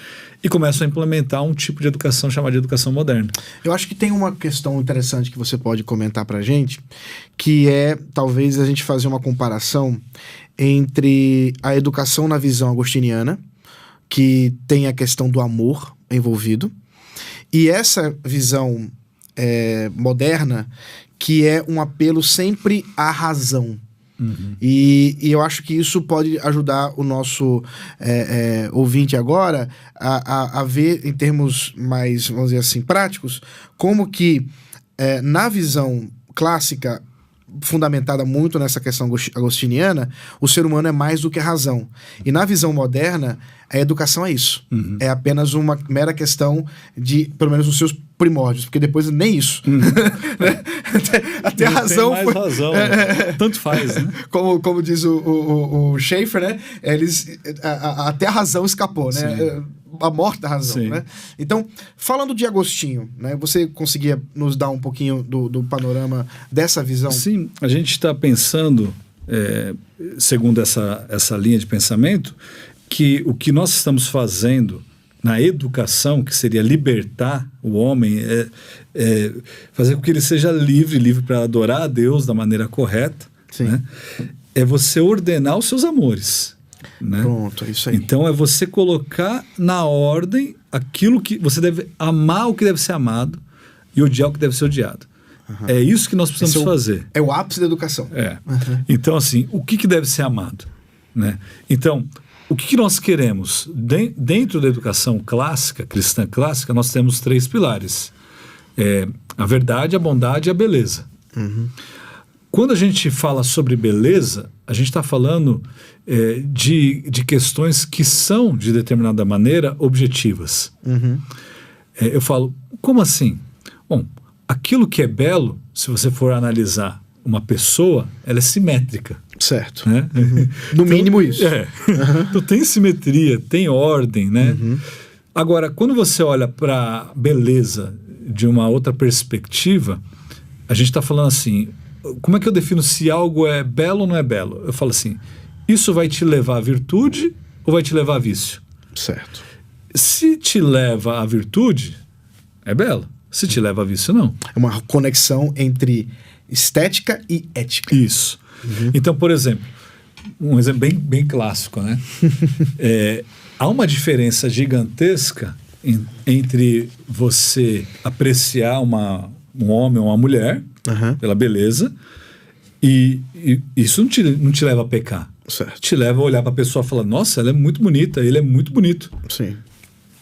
e começam a implementar um tipo de educação chamada de educação moderna. Eu acho que tem uma questão interessante que você pode comentar pra gente, que é talvez a gente fazer uma comparação entre a educação na visão agostiniana, que tem a questão do amor envolvido, e essa visão moderna, que é um apelo sempre à razão. E eu acho que isso pode ajudar o nosso ouvinte agora a ver em termos mais, vamos dizer assim, práticos, como que na visão clássica, fundamentada muito nessa questão agostiniana, o ser humano é mais do que a razão. E na visão moderna, a educação é isso. É apenas uma mera questão de, pelo menos, os seus primórdios, porque depois nem isso. Até a razão tem mais razão, tanto faz, né? Como diz o Schaeffer, né? Até a razão escapou, né? A morte da razão, né? Então, falando de Agostinho, né? Você conseguia nos dar um pouquinho do panorama dessa visão? Sim, a gente está pensando, segundo essa linha de pensamento, que o que nós estamos fazendo na educação, que seria libertar o homem, fazer com que ele seja livre para adorar a Deus da maneira correta, né? É você ordenar os seus amores. Né? Pronto, é isso aí. Então é você colocar na ordem aquilo que você deve amar, o que deve ser amado, e odiar o que deve ser odiado. É isso que nós precisamos fazer. É o ápice da educação. Então, assim, o que deve ser amado? Né? Então, o que nós queremos? Dentro da educação clássica, cristã clássica, nós temos 3 pilares. A verdade, a bondade e a beleza. Quando a gente fala sobre beleza, a gente está falando de questões que são, de determinada maneira, objetivas. Eu falo, como assim? Bom, aquilo que é belo, se você for analisar uma pessoa, ela é simétrica. Certo. Né? No mínimo isso. Então tem simetria, tem ordem, né? Agora, quando você olha para a beleza de uma outra perspectiva, a gente está falando assim, como é que eu defino se algo é belo ou não é belo? Eu falo assim, isso vai te levar à virtude ou vai te levar a vício? Certo. Se te leva à virtude, é belo. Se te leva a vício, não. É uma conexão entre estética e ética. Isso. Então, por exemplo, um exemplo bem clássico, né? Há uma diferença gigantesca entre você apreciar um homem ou uma mulher pela beleza e isso não te leva a pecar. Certo. Te leva a olhar para a pessoa e falar, nossa, ela é muito bonita, ele é muito bonito. Sim.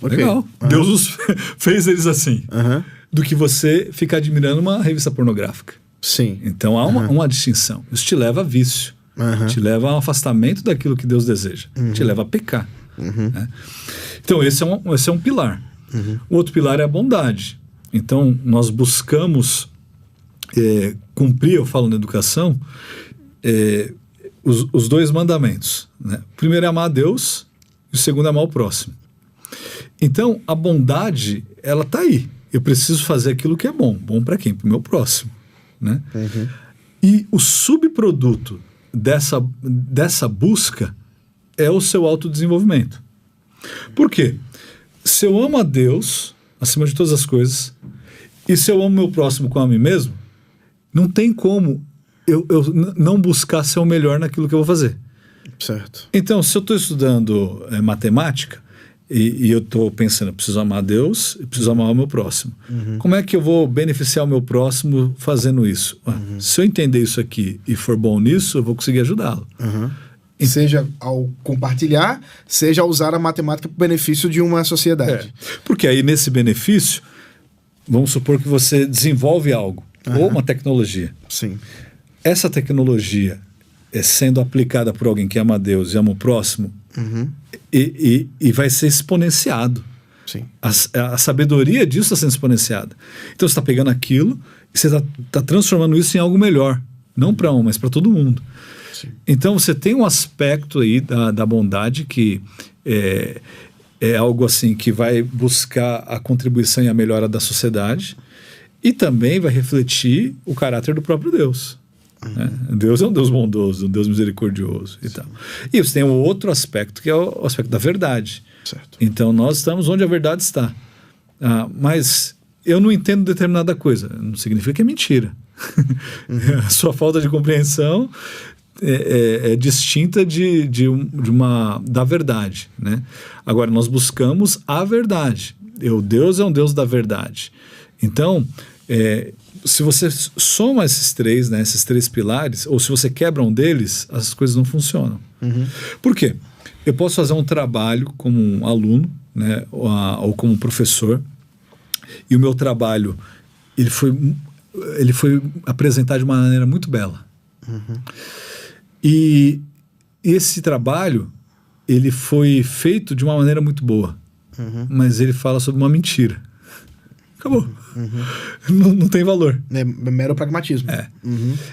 Legal. Deus fez eles assim. Do que você ficar admirando uma revista pornográfica. Sim. Então há uma distinção. Isso te leva a vício. Te leva a um afastamento daquilo que Deus deseja. Te leva a pecar. Né? Então esse é um pilar. O outro pilar é a bondade. Então nós buscamos cumprir, eu falo na educação, os 2 mandamentos. Né? O primeiro é amar a Deus e o segundo é amar o próximo. Então a bondade, ela está aí. Eu preciso fazer aquilo que é bom. Bom para quem? Para o meu próximo. Né? E o subproduto dessa busca é o seu autodesenvolvimento. Por quê? Se eu amo a Deus acima de todas as coisas e se eu amo meu próximo como a mim mesmo, não tem como eu não buscar ser o melhor naquilo que eu vou fazer. Certo. Então, se eu estou estudando matemática e eu estou pensando, eu preciso amar a Deus, eu preciso amar o meu próximo. Como é que eu vou beneficiar o meu próximo fazendo isso? Se eu entender isso aqui e for bom nisso, eu vou conseguir ajudá-lo. Seja ao compartilhar, seja ao usar a matemática para o benefício de uma sociedade. Porque aí nesse benefício, vamos supor que você desenvolve algo, ou uma tecnologia. Sim. Essa tecnologia sendo aplicada por alguém que ama a Deus e ama o próximo, e vai ser exponenciado. Sim. A sabedoria disso está sendo exponenciada. Então você está pegando aquilo e você está transformando isso em algo melhor. Não para mas para todo mundo. Sim. Então você tem um aspecto aí da bondade que é algo assim que vai buscar a contribuição e a melhora da sociedade e também vai refletir o caráter do próprio Deus. Né? Deus é um Deus bondoso, um Deus misericordioso e tal. E você tem um outro aspecto que é o aspecto da verdade. Certo. Então nós estamos onde a verdade está. Mas eu não entendo determinada coisa. Não significa que é mentira. A sua falta de compreensão é distinta da verdade, né? Agora, nós buscamos a verdade. Deus é um Deus da verdade. Então, se você soma esses três, né, esses três pilares, ou se você quebra um deles, as coisas não funcionam. Por quê? Eu posso fazer um trabalho como um aluno, né, ou como professor, e o meu trabalho ele foi apresentado de uma maneira muito bela. E esse trabalho ele foi feito de uma maneira muito boa, mas ele fala sobre uma mentira. Acabou. Não tem valor. É mero pragmatismo.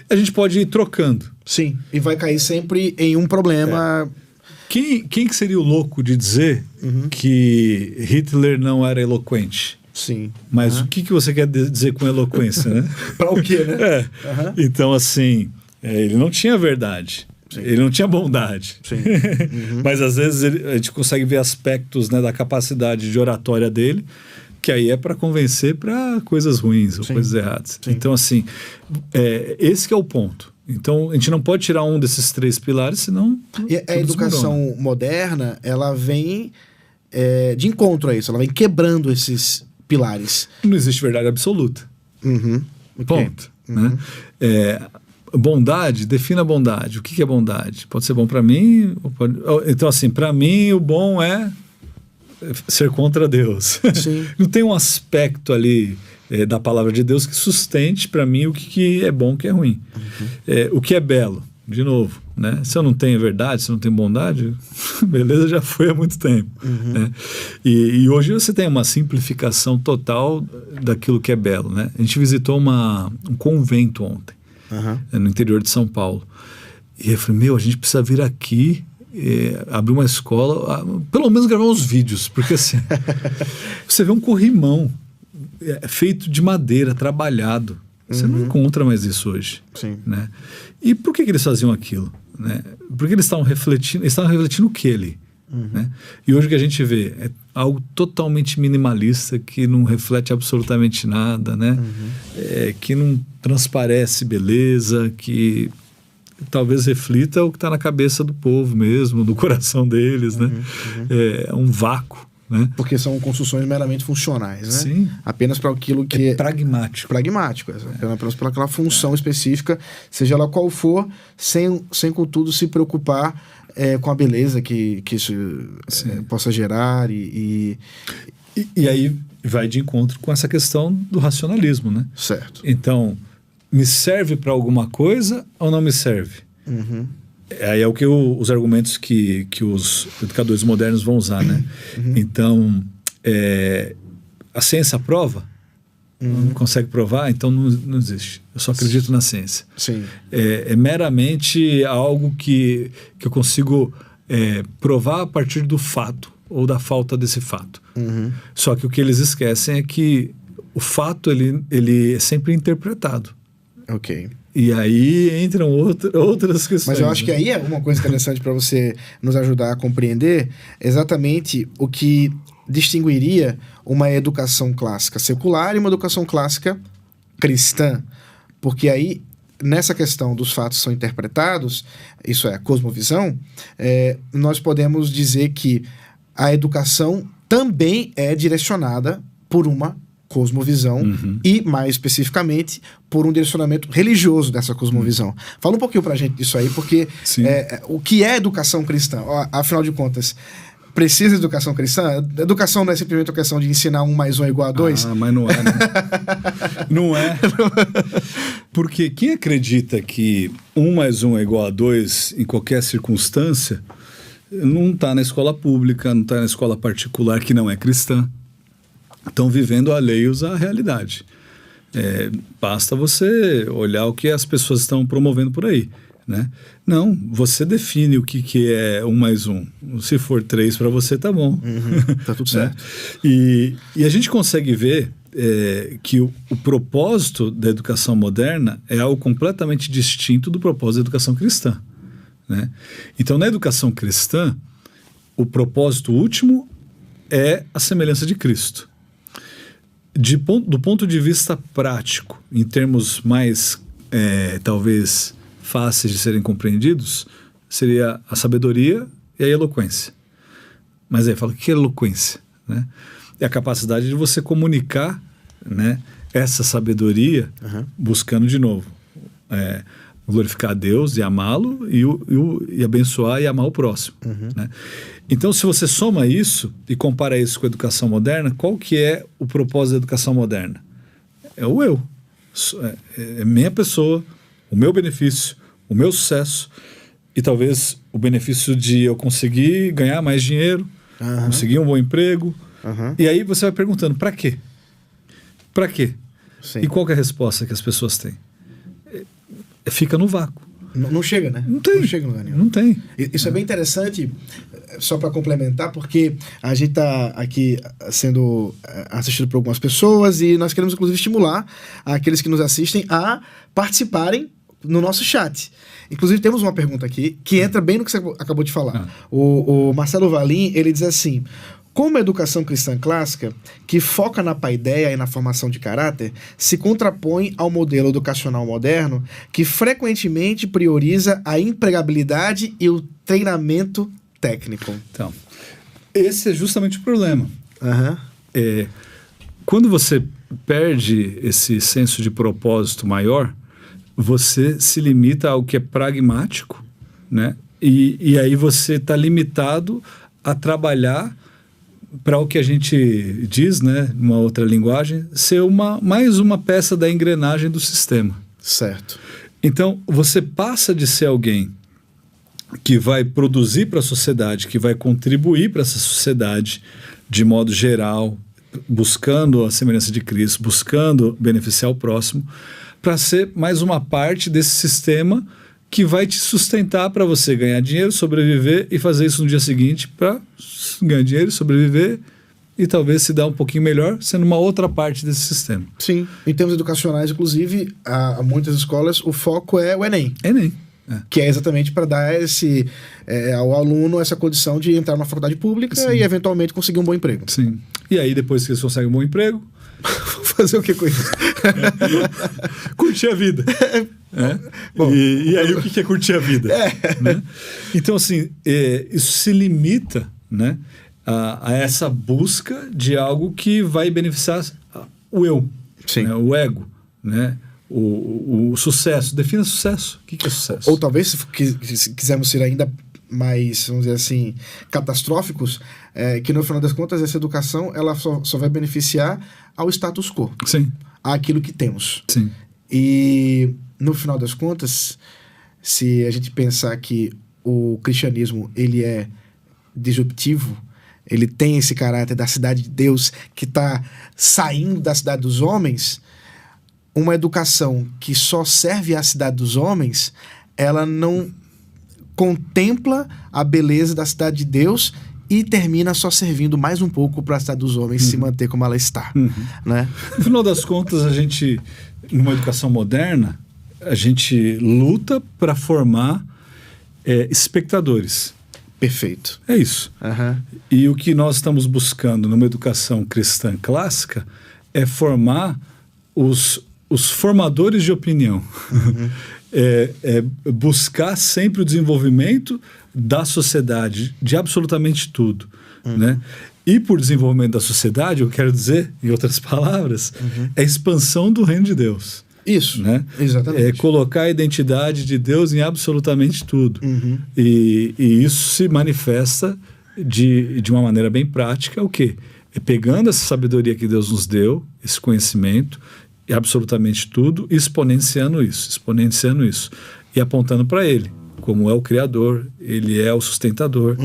A gente pode ir trocando. Sim, e vai cair sempre em um problema. Quem que seria o louco de dizer que Hitler não era eloquente? Sim. Mas o que você quer dizer com eloquência, né? Para o quê, né? Então, assim, ele não tinha verdade. Sim. Ele não tinha bondade. Sim. Mas, às vezes, a gente consegue ver aspectos, né, da capacidade de oratória dele, que aí é para convencer para coisas ruins ou coisas erradas. Sim. Então, assim, esse que é o ponto. Então, a gente não pode tirar um desses três pilares, senão... E a educação moderna, ela vem de encontro a isso. Ela vem quebrando esses pilares. Não existe verdade absoluta. Ponto. Okay. Né? Bondade, defina a bondade. O que é bondade? Pode ser bom para mim? Então, assim, para mim, o bom é ser contra Deus. Sim. Não tem um aspecto ali da palavra de Deus que sustente para mim o que é bom, o que é ruim. O que é belo, de novo, né? Se eu não tenho verdade, se eu não tenho bondade, beleza, já foi há muito tempo. Né? E hoje você tem uma simplificação total daquilo que é belo. Né? A gente visitou um convento ontem, no interior de São Paulo. E eu falei, a gente precisa vir aqui, abrir uma escola, pelo menos gravar uns vídeos, porque assim, você vê um corrimão feito de madeira, trabalhado. Você não encontra mais isso hoje. Sim. Né? E por que eles faziam aquilo? Né? Porque eles estavam refletindo o que ali? Né? E hoje o que a gente vê é algo totalmente minimalista, que não reflete absolutamente nada, né? Que não transparece beleza, que talvez reflita o que está na cabeça do povo mesmo, do coração deles, né? É um vácuo. Né? Porque são construções meramente funcionais, né? Sim. Apenas para aquilo que é pragmático. Pragmático, apenas para aquela função específica, seja ela qual for, sem contudo se preocupar com a beleza que isso possa gerar e aí vai de encontro com essa questão do racionalismo, né? Certo. Então, me serve para alguma coisa ou não me serve? Aí é o que os argumentos que os educadores modernos vão usar, né? Então, a ciência prova? Não consegue provar? Então não existe. Eu só acredito na ciência. Sim. É meramente algo que eu consigo provar a partir do fato ou da falta desse fato. Só que o que eles esquecem é que o fato ele é sempre interpretado. Ok. E aí entram outras questões. Mas eu acho que aí é uma coisa interessante para você nos ajudar a compreender exatamente o que distinguiria uma educação clássica secular e uma educação clássica cristã. Porque aí, nessa questão dos fatos são interpretados, isso é a cosmovisão, nós podemos dizer que a educação também é direcionada por uma cosmovisão e, mais especificamente, por um direcionamento religioso dessa cosmovisão. Fala um pouquinho pra gente disso aí, porque o que é educação cristã? Afinal de contas, precisa de educação cristã? Educação não é simplesmente a questão de ensinar 1 mais 1 é igual a 2? Mas não é, né? Não é. Porque quem acredita que 1 mais 1 é igual a 2 em qualquer circunstância, não está na escola pública, não está na escola particular que não é cristã. Estão vivendo alheios à realidade. Basta você olhar o que as pessoas estão promovendo por aí, né? Não, você define o que é 1 mais 1. Se for 3 para você, tá bom. Tá tudo certo. E a gente consegue ver que o propósito da educação moderna é algo completamente distinto do propósito da educação cristã, né? Então, na educação cristã, o propósito último é a semelhança de Cristo. Do ponto de vista prático, em termos mais, talvez, fáceis de serem compreendidos, seria a sabedoria e a eloquência. Mas aí fala, o que é eloquência? Né? É a capacidade de você comunicar, né, essa sabedoria buscando de novo glorificar a Deus e amá-lo e abençoar e amar o próximo. Né? Então, se você soma isso e compara isso com a educação moderna, qual que é o propósito da educação moderna? É o eu. É minha pessoa, o meu benefício, o meu sucesso e talvez o benefício de eu conseguir ganhar mais dinheiro, conseguir um bom emprego. E aí você vai perguntando, para quê? Para quê? Sim. E qual que é a resposta que as pessoas têm? Fica no vácuo. Não chega, né? Não tem. Não chega no lugar nenhum. Não tem. Isso é bem interessante, só para complementar, porque a gente está aqui sendo assistido por algumas pessoas e nós queremos, inclusive, estimular aqueles que nos assistem a participarem no nosso chat. Inclusive, temos uma pergunta aqui que entra bem no que você acabou de falar. O Marcelo Valim, ele diz assim: como a educação cristã clássica, que foca na paideia e na formação de caráter, se contrapõe ao modelo educacional moderno, que frequentemente prioriza a empregabilidade e o treinamento técnico? Então, esse é justamente o problema. Quando você perde esse senso de propósito maior, você se limita ao que é pragmático, né? E aí você está limitado a trabalhar para o que a gente diz, né, numa outra linguagem, ser mais uma peça da engrenagem do sistema. Certo. Então, você passa de ser alguém que vai produzir para a sociedade, que vai contribuir para essa sociedade de modo geral, buscando a semelhança de Cristo, buscando beneficiar o próximo, para ser mais uma parte desse sistema que vai te sustentar para você ganhar dinheiro, sobreviver e fazer isso no dia seguinte para ganhar dinheiro, sobreviver e talvez se dar um pouquinho melhor sendo uma outra parte desse sistema. Sim. Em termos educacionais, inclusive, a muitas escolas, o foco é o Enem. Enem. Que é exatamente para dar ao aluno essa condição de entrar na faculdade pública e eventualmente conseguir um bom emprego. Sim. E aí, depois que eles conseguem um bom emprego, fazer o que com isso? Curtir a vida. Bom, e aí, o que é curtir a vida? Né? Então, assim, isso se limita, né, a essa busca de algo que vai beneficiar o eu, né, o ego, né? O sucesso. Defina sucesso. O que é sucesso? Ou talvez, se quisermos ser ainda mais, vamos dizer assim, catastróficos, que no final das contas essa educação ela só vai beneficiar ao status quo. Sim. Àquilo que temos. Sim. E no final das contas, se a gente pensar que o cristianismo ele é disruptivo, ele tem esse caráter da cidade de Deus que está saindo da cidade dos homens, uma educação que só serve à cidade dos homens, ela não contempla a beleza da cidade de Deus e termina só servindo mais um pouco para a cidade dos homens se manter como ela está. Né? No final das contas, a gente, numa educação moderna, a gente luta para formar espectadores. Perfeito. É isso. E o que nós estamos buscando numa educação cristã clássica é formar os formadores de opinião. Buscar sempre o desenvolvimento da sociedade, de absolutamente tudo. Né? E por desenvolvimento da sociedade, eu quero dizer, em outras palavras, é a expansão do reino de Deus. Isso, né? Exatamente. É colocar a identidade de Deus em absolutamente tudo. E isso se manifesta de uma maneira bem prática, o quê? É pegando essa sabedoria que Deus nos deu, esse conhecimento, e absolutamente tudo, exponenciando isso, e apontando para Ele, como é o Criador, Ele é o sustentador,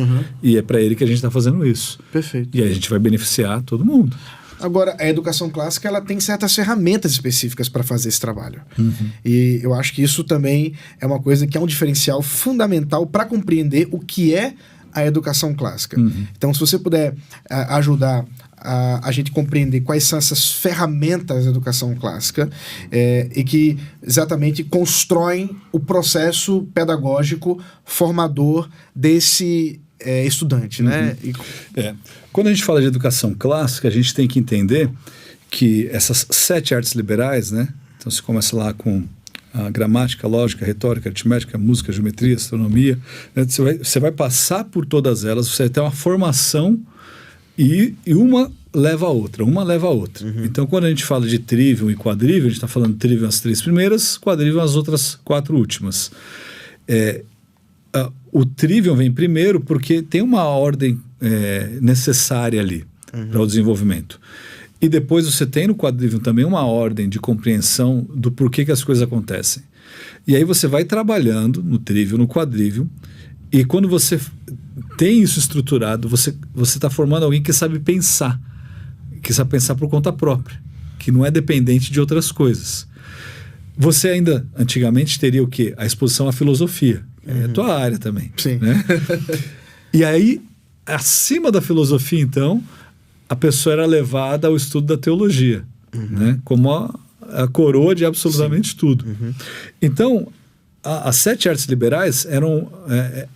e é para Ele que a gente está fazendo isso. Perfeito. E aí a gente vai beneficiar todo mundo. Agora, a educação clássica, ela tem certas ferramentas específicas para fazer esse trabalho. E eu acho que isso também é uma coisa que é um diferencial fundamental para compreender o que é a educação clássica. Então, se você puder ajudar a gente compreender quais são essas ferramentas da educação clássica e que exatamente constroem o processo pedagógico formador desse estudante, né? Quando a gente fala de educação clássica, a gente tem que entender que essas 7 artes liberais, né? Então você começa lá com a gramática, lógica, retórica, aritmética, música, geometria, astronomia, né? Você vai passar por todas elas, você vai ter uma formação e uma leva a outra, Então, quando a gente fala de trivium e quadrivium, a gente está falando de trivium as 3 primeiras, quadrivium as outras 4 últimas. O trivium vem primeiro porque tem uma ordem necessária ali para o desenvolvimento. E depois você tem no quadrivium também uma ordem de compreensão do porquê que as coisas acontecem. E aí você vai trabalhando no trivium, no quadrivium, e quando você tem isso estruturado, você está formando alguém que sabe pensar por conta própria, que não é dependente de outras coisas. Você ainda, antigamente, teria o quê? A exposição à filosofia. É a tua área também. Sim. Né? E aí, acima da filosofia, então, a pessoa era levada ao estudo da teologia, né? Como a coroa de absolutamente tudo. Então, as 7 artes liberais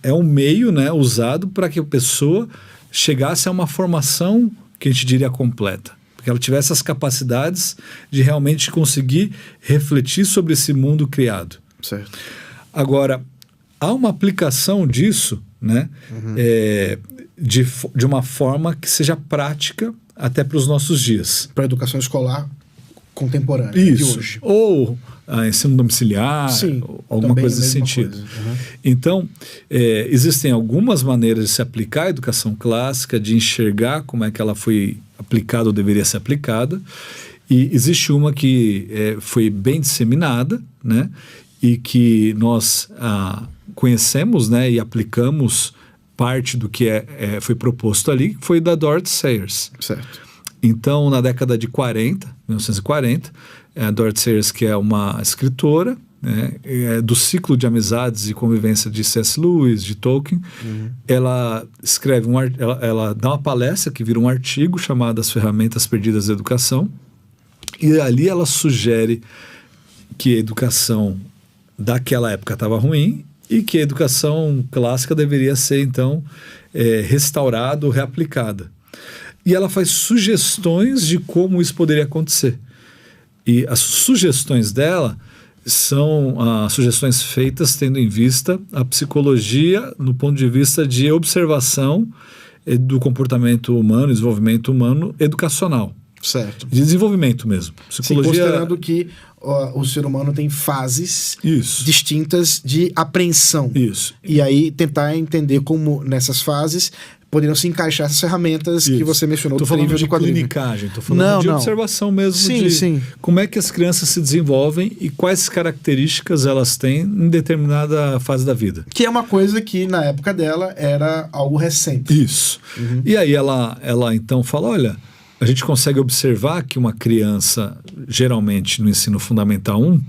é um meio, né, usado para que a pessoa chegasse a uma formação que a gente diria completa. Porque ela tivesse as capacidades de realmente conseguir refletir sobre esse mundo criado. Certo. Agora, há uma aplicação disso, né, de uma forma que seja prática até para os nossos dias. Para a educação escolar contemporânea de hoje. Ou ensino domiciliar, sim, alguma coisa nesse sentido. Então, existem algumas maneiras de se aplicar a educação clássica, de enxergar como é que ela foi aplicada ou deveria ser aplicada, e existe uma que foi bem disseminada, né, e que nós conhecemos, né, e aplicamos parte do que foi proposto ali, que foi da Dorothy Sayers. Certo. Então, na década de 1940, a Dorothy Sayers, que é uma escritora, né, do ciclo de amizades e convivência de C.S. Lewis, de Tolkien, ela escreve ela dá uma palestra que vira um artigo chamado As Ferramentas Perdidas da Educação, e ali ela sugere que a educação daquela época estava ruim e que a educação clássica deveria ser, então, restaurada ou reaplicada. E ela faz sugestões de como isso poderia acontecer. E as sugestões dela são sugestões feitas tendo em vista a psicologia no ponto de vista de observação do comportamento humano, desenvolvimento humano educacional. Certo. De desenvolvimento mesmo. Psicologia... Sim, considerando que o ser humano tem fases distintas de apreensão. Isso. E aí tentar entender como nessas fases poderiam se encaixar essas ferramentas que você mencionou. Estou falando de clinicagem, estou falando de observação mesmo, sim. Como é que as crianças se desenvolvem e quais características elas têm em determinada fase da vida. Que é uma coisa que na época dela era algo recente. Isso. E aí ela então fala, olha, a gente consegue observar que uma criança, geralmente no ensino fundamental 1,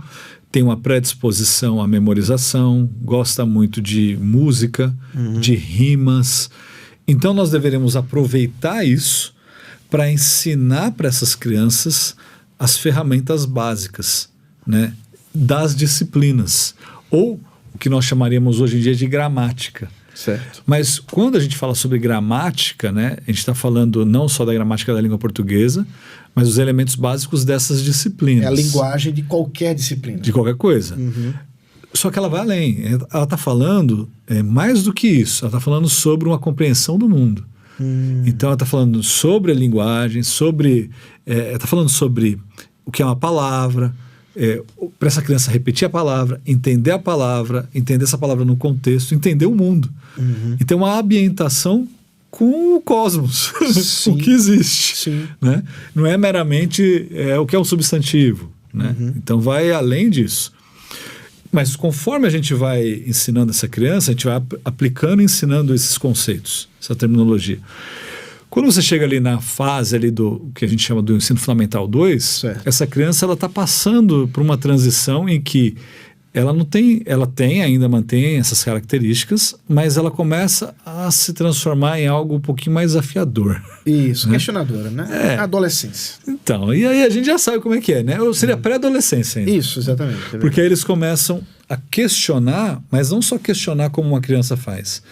tem uma predisposição à memorização, gosta muito de música, de rimas. Então, nós deveremos aproveitar isso para ensinar para essas crianças as ferramentas básicas, né, das disciplinas, ou o que nós chamaríamos hoje em dia de gramática. Certo. Mas quando a gente fala sobre gramática, né, a gente está falando não só da gramática da língua portuguesa, mas os elementos básicos dessas disciplinas. É a linguagem de qualquer disciplina. De qualquer coisa. Só que ela vai além. Ela está falando mais do que isso. Ela está falando sobre uma compreensão do mundo. Então ela está falando sobre a linguagem, está falando sobre o que é uma palavra, para essa criança repetir a palavra, entender essa palavra no contexto, entender o mundo. Então uma ambientação com o cosmos, o que existe. Né? Não é meramente o que é um substantivo. Né? Então vai além disso. Mas conforme a gente vai ensinando essa criança, a gente vai aplicando e ensinando esses conceitos, essa terminologia. Quando você chega ali na fase ali do que a gente chama do ensino fundamental 2, certo. Essa criança ela está passando por uma transição em que ela ainda mantém essas características, mas ela começa a se transformar em algo um pouquinho mais desafiador. Isso, né? Questionadora, né? Adolescência. Então, e aí a gente já sabe como é que é, né? Ou seria pré-adolescência ainda. Isso, exatamente. Porque aí eles começam a questionar, mas não só questionar como uma criança faz,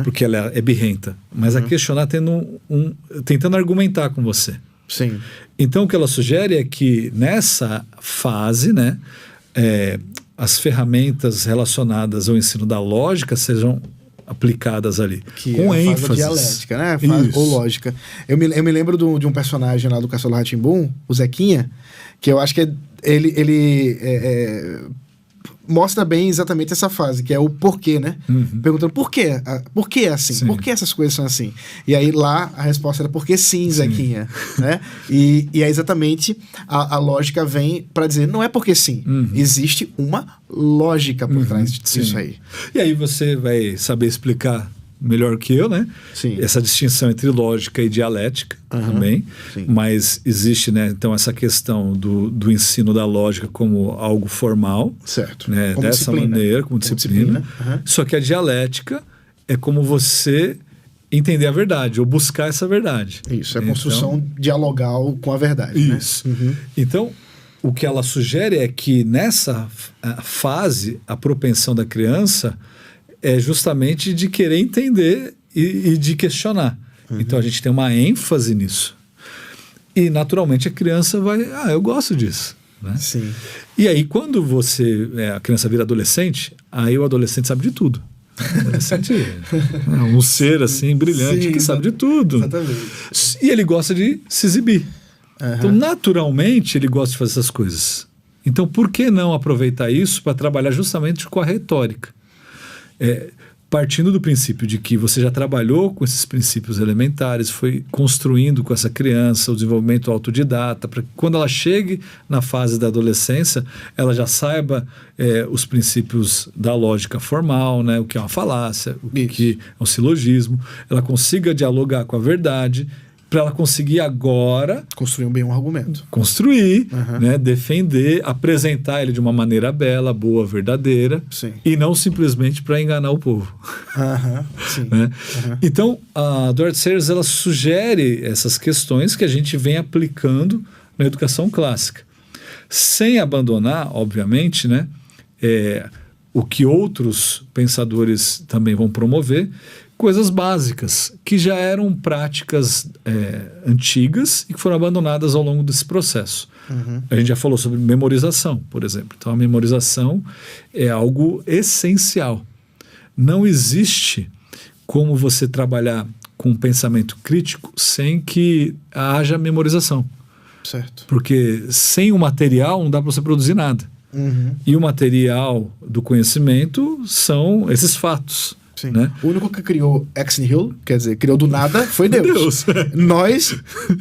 porque ela é birrenta, mas a questionar tentando argumentar com você. Sim. Então o que ela sugere é que nessa fase, né, as ferramentas relacionadas ao ensino da lógica sejam aplicadas ali, que com é a ênfase. Fase dialética, né? Ou lógica. Eu me lembro de um personagem lá do Castelo Rá-Tim-Bum, o Zequinha, que eu acho que ele mostra bem exatamente essa fase, que é o porquê, né? Perguntando por quê? Por que é assim? Sim. Por que essas coisas são assim? E aí lá a resposta era porque sim, Zequinha. Né? E é exatamente a lógica vem para dizer, não é porque sim, existe uma lógica por trás disso aí. E aí você vai saber explicar melhor que eu, né? Sim. Essa distinção entre lógica e dialética também, Sim. mas existe, né, então essa questão do ensino da lógica como algo formal, certo. Né, Como dessa disciplina. maneira, como disciplina. Só que a dialética é como você entender a verdade ou buscar essa verdade. Isso, é a construção dialogal com a verdade. Isso. Né? Então, o que ela sugere é que nessa fase, a propensão da criança é justamente de querer entender e de questionar. Então a gente tem uma ênfase nisso. E naturalmente a criança vai, eu gosto disso. Né? Sim. E aí quando a criança vira adolescente, aí o adolescente sabe de tudo. O adolescente é um ser assim brilhante que sabe de tudo. Exatamente. E ele gosta de se exibir. Então naturalmente ele gosta de fazer essas coisas. Então por que não aproveitar isso para trabalhar justamente com a retórica? Partindo do princípio de que você já trabalhou com esses princípios elementares, foi construindo com essa criança o desenvolvimento autodidata, para que quando ela chegue na fase da adolescência, ela já saiba os princípios da lógica formal, né, o que é uma falácia, o que é um silogismo, ela consiga dialogar com a verdade, para ela conseguir agora construir bem um argumento. Construir, né, defender, apresentar ele de uma maneira bela, boa, verdadeira, e não simplesmente para enganar o povo. Né? Então, a Dorothy Sayers ela sugere essas questões que a gente vem aplicando na educação clássica, sem abandonar, obviamente, né, o que outros pensadores também vão promover, coisas básicas, que já eram práticas antigas e que foram abandonadas ao longo desse processo. A gente já falou sobre memorização, por exemplo. Então, a memorização é algo essencial. Não existe como você trabalhar com pensamento crítico sem que haja memorização. Certo. Porque sem o material não dá para você produzir nada. E o material do conhecimento são esses fatos. Né? O único que criou ex nihilo, quer dizer, criou do nada, foi Deus. Nós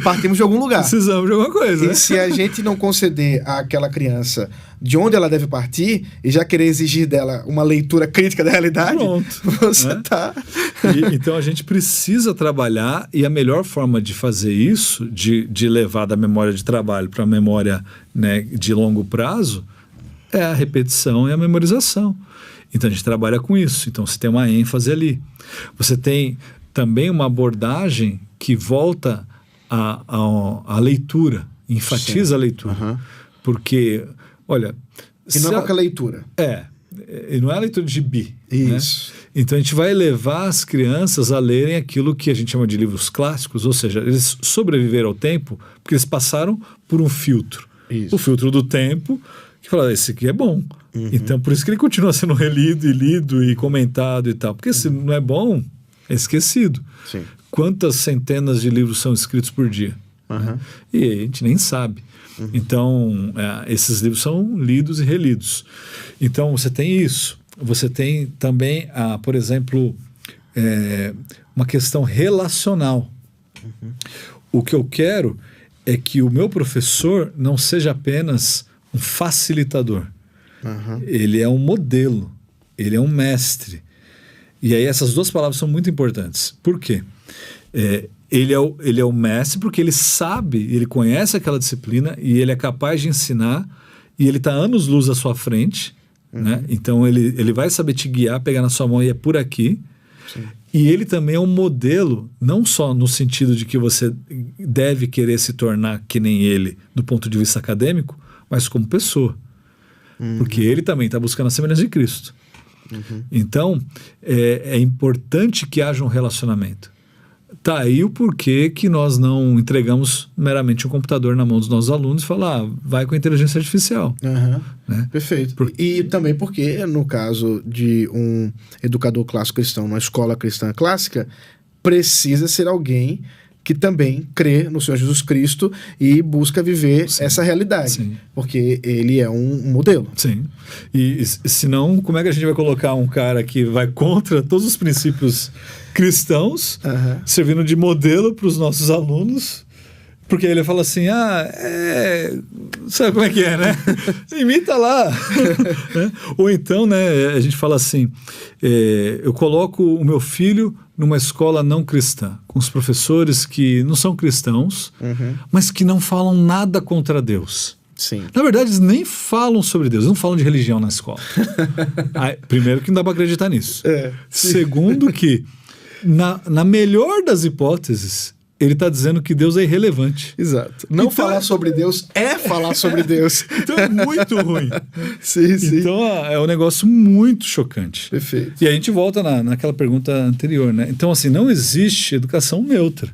partimos de algum lugar. Precisamos de alguma coisa. E se a gente não conceder àquela criança de onde ela deve partir e já querer exigir dela uma leitura crítica da realidade, você tá... Então a gente precisa trabalhar, e a melhor forma de fazer isso, de levar da memória de trabalho para a memória, né, de longo prazo, é a repetição e a memorização. Então a gente trabalha com isso. Então você tem uma ênfase ali. Você tem também uma abordagem que volta à leitura, enfatiza a leitura. Porque, olha... E não é qualquer leitura. E não é a leitura de gibi. Isso. Né? Então a gente vai levar as crianças a lerem aquilo que a gente chama de livros clássicos, ou seja, eles sobreviveram ao tempo porque eles passaram por um filtro. Isso. O filtro do tempo, que fala, esse aqui é bom. Então, por isso que ele continua sendo relido e lido e comentado e tal. Porque se não é bom, é esquecido. Sim. quantas centenas de livros são escritos por dia. Né? E a gente nem sabe. Então, esses livros são lidos e relidos. Então, você tem isso. Você tem também, por exemplo, uma questão relacional. O que eu quero é que o meu professor não seja apenas um facilitador. Ele é um modelo, ele é um mestre. E aí essas duas palavras são muito importantes. Por quê? Ele é o mestre porque ele sabe, ele conhece aquela disciplina e ele é capaz de ensinar e ele está anos-luz à sua frente, né? Então ele vai saber te guiar, pegar na sua mão e é por aqui. Sim. E ele também é um modelo, não só no sentido de que você deve querer se tornar que nem ele do ponto de vista acadêmico, mas como pessoa. Porque ele também está buscando a semelhança de Cristo. Então, é importante que haja um relacionamento. Tá aí o porquê que nós não entregamos meramente um computador na mão dos nossos alunos e falar, vai com a inteligência artificial. Né? Perfeito. E também porque, no caso de um educador clássico cristão, numa escola cristã clássica, precisa ser alguém que também crê no Senhor Jesus Cristo e busca viver essa realidade. Sim. Porque ele é um modelo. Sim. E senão, como é que a gente vai colocar um cara que vai contra todos os princípios cristãos, servindo de modelo para os nossos alunos? Porque ele fala assim, sabe como é que é, né? Imita lá. Ou então, né, a gente fala assim, eu coloco o meu filho numa escola não cristã, com os professores que não são cristãos, mas que não falam nada contra Deus. Sim. Na verdade, eles nem falam sobre Deus, eles não falam de religião na escola. Primeiro que não dá para acreditar nisso. Segundo que, na melhor das hipóteses, ele está dizendo que Deus é irrelevante. Exato. Não então, falar sobre Deus é falar sobre Deus. Então é muito ruim. Sim. Então é um negócio muito chocante. Perfeito. E a gente volta naquela pergunta anterior, né? Então, assim, não existe educação neutra.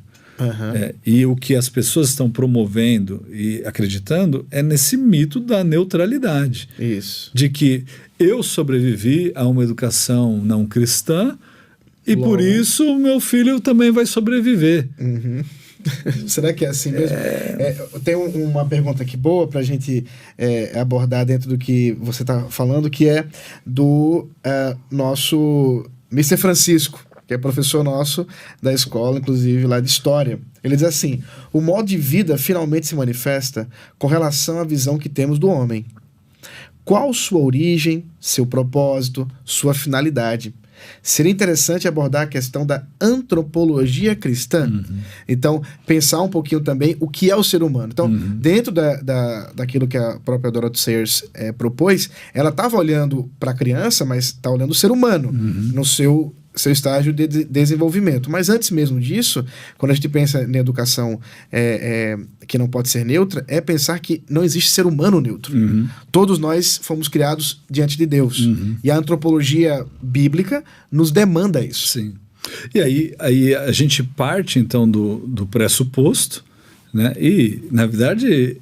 E o que as pessoas estão promovendo e acreditando é nesse mito da neutralidade. Isso. De que eu sobrevivi a uma educação não cristã, e por isso meu filho também vai sobreviver. Será que é assim mesmo? Tem uma pergunta aqui boa para a gente abordar dentro do que você está falando, que é do nosso Mr. Francisco, que é professor nosso da escola, inclusive lá de História. Ele diz assim, o modo de vida finalmente se manifesta com relação à visão que temos do homem. Qual sua origem, seu propósito, sua finalidade? Seria interessante abordar a questão da antropologia cristã. Então, pensar um pouquinho também o que é o ser humano. Então, dentro daquilo que a própria Dorothy Sayers propôs, ela estava olhando para a criança, mas está olhando o ser humano no seu estágio de desenvolvimento. Mas antes mesmo disso, quando a gente pensa em educação que não pode ser neutra, é pensar que não existe ser humano neutro. Todos nós fomos criados diante de Deus. E a antropologia bíblica nos demanda isso. Sim. E aí a gente parte, então, do pressuposto, né? E, na verdade,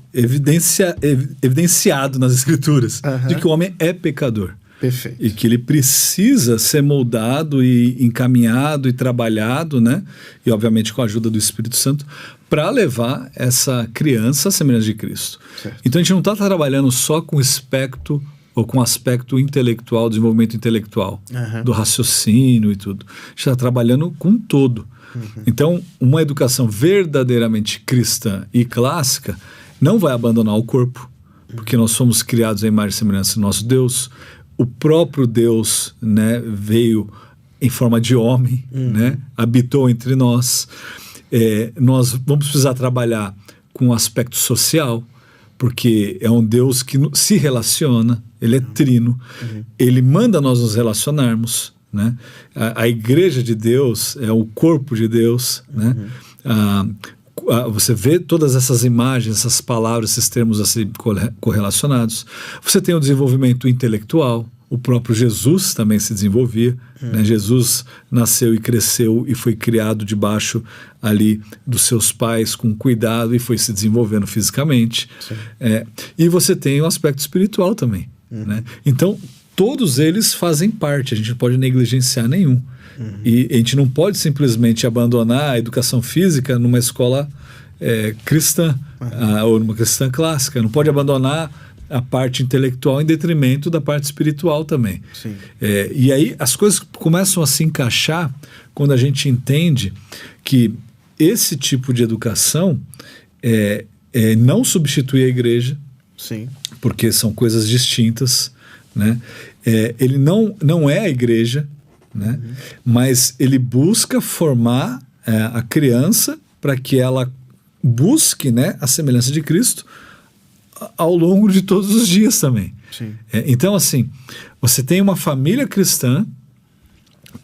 evidenciado nas Escrituras, de que o homem é pecador. Perfeito. E que ele precisa ser moldado e encaminhado e trabalhado, né? E obviamente com a ajuda do Espírito Santo, para levar essa criança à semelhança de Cristo. Certo. Então a gente não está trabalhando só com o aspecto ou com o aspecto intelectual, desenvolvimento intelectual, do raciocínio e tudo. A gente está trabalhando com todo. Então, uma educação verdadeiramente cristã e clássica não vai abandonar o corpo, porque nós somos criados à imagem e semelhança do nosso Deus. O próprio Deus, né, veio em forma de homem, né, habitou entre nós. Nós vamos precisar trabalhar com o aspecto social, porque é um Deus que se relaciona, ele é trino, ele manda nós nos relacionarmos, né? A igreja de Deus é o corpo de Deus, né? Você vê todas essas imagens, essas palavras, esses termos assim correlacionados. Você tem o desenvolvimento intelectual, o próprio Jesus também se desenvolvia, né? Jesus nasceu e cresceu e foi criado debaixo ali dos seus pais com cuidado e foi se desenvolvendo fisicamente. E você tem o aspecto espiritual também, né? Então, todos eles fazem parte, a gente não pode negligenciar nenhum. E a gente não pode simplesmente abandonar a educação física numa escola cristã, ou numa cristã clássica. Não pode abandonar a parte intelectual em detrimento da parte espiritual também. Sim. E aí as coisas começam a se encaixar quando a gente entende que esse tipo de educação não substitui a igreja, Sim. porque são coisas distintas, né? Ele não é a igreja, né? Mas ele busca formar a criança para que ela busque, né, a semelhança de Cristo ao longo de todos os dias também. Sim. Então, assim, você tem uma família cristã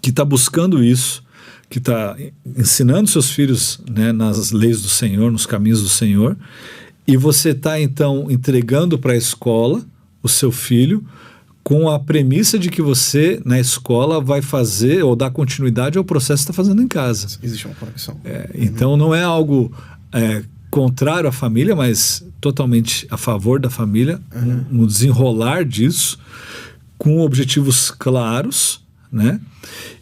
que está buscando isso, que está ensinando seus filhos, né, nas leis do Senhor, nos caminhos do Senhor, e você está, então, entregando para a escola o seu filho com a premissa de que você, na escola, vai fazer ou dar continuidade ao processo que está fazendo em casa. Existe uma conexão. Então, não é algo contrário à família, mas totalmente a favor da família, no desenrolar disso, com objetivos claros, né?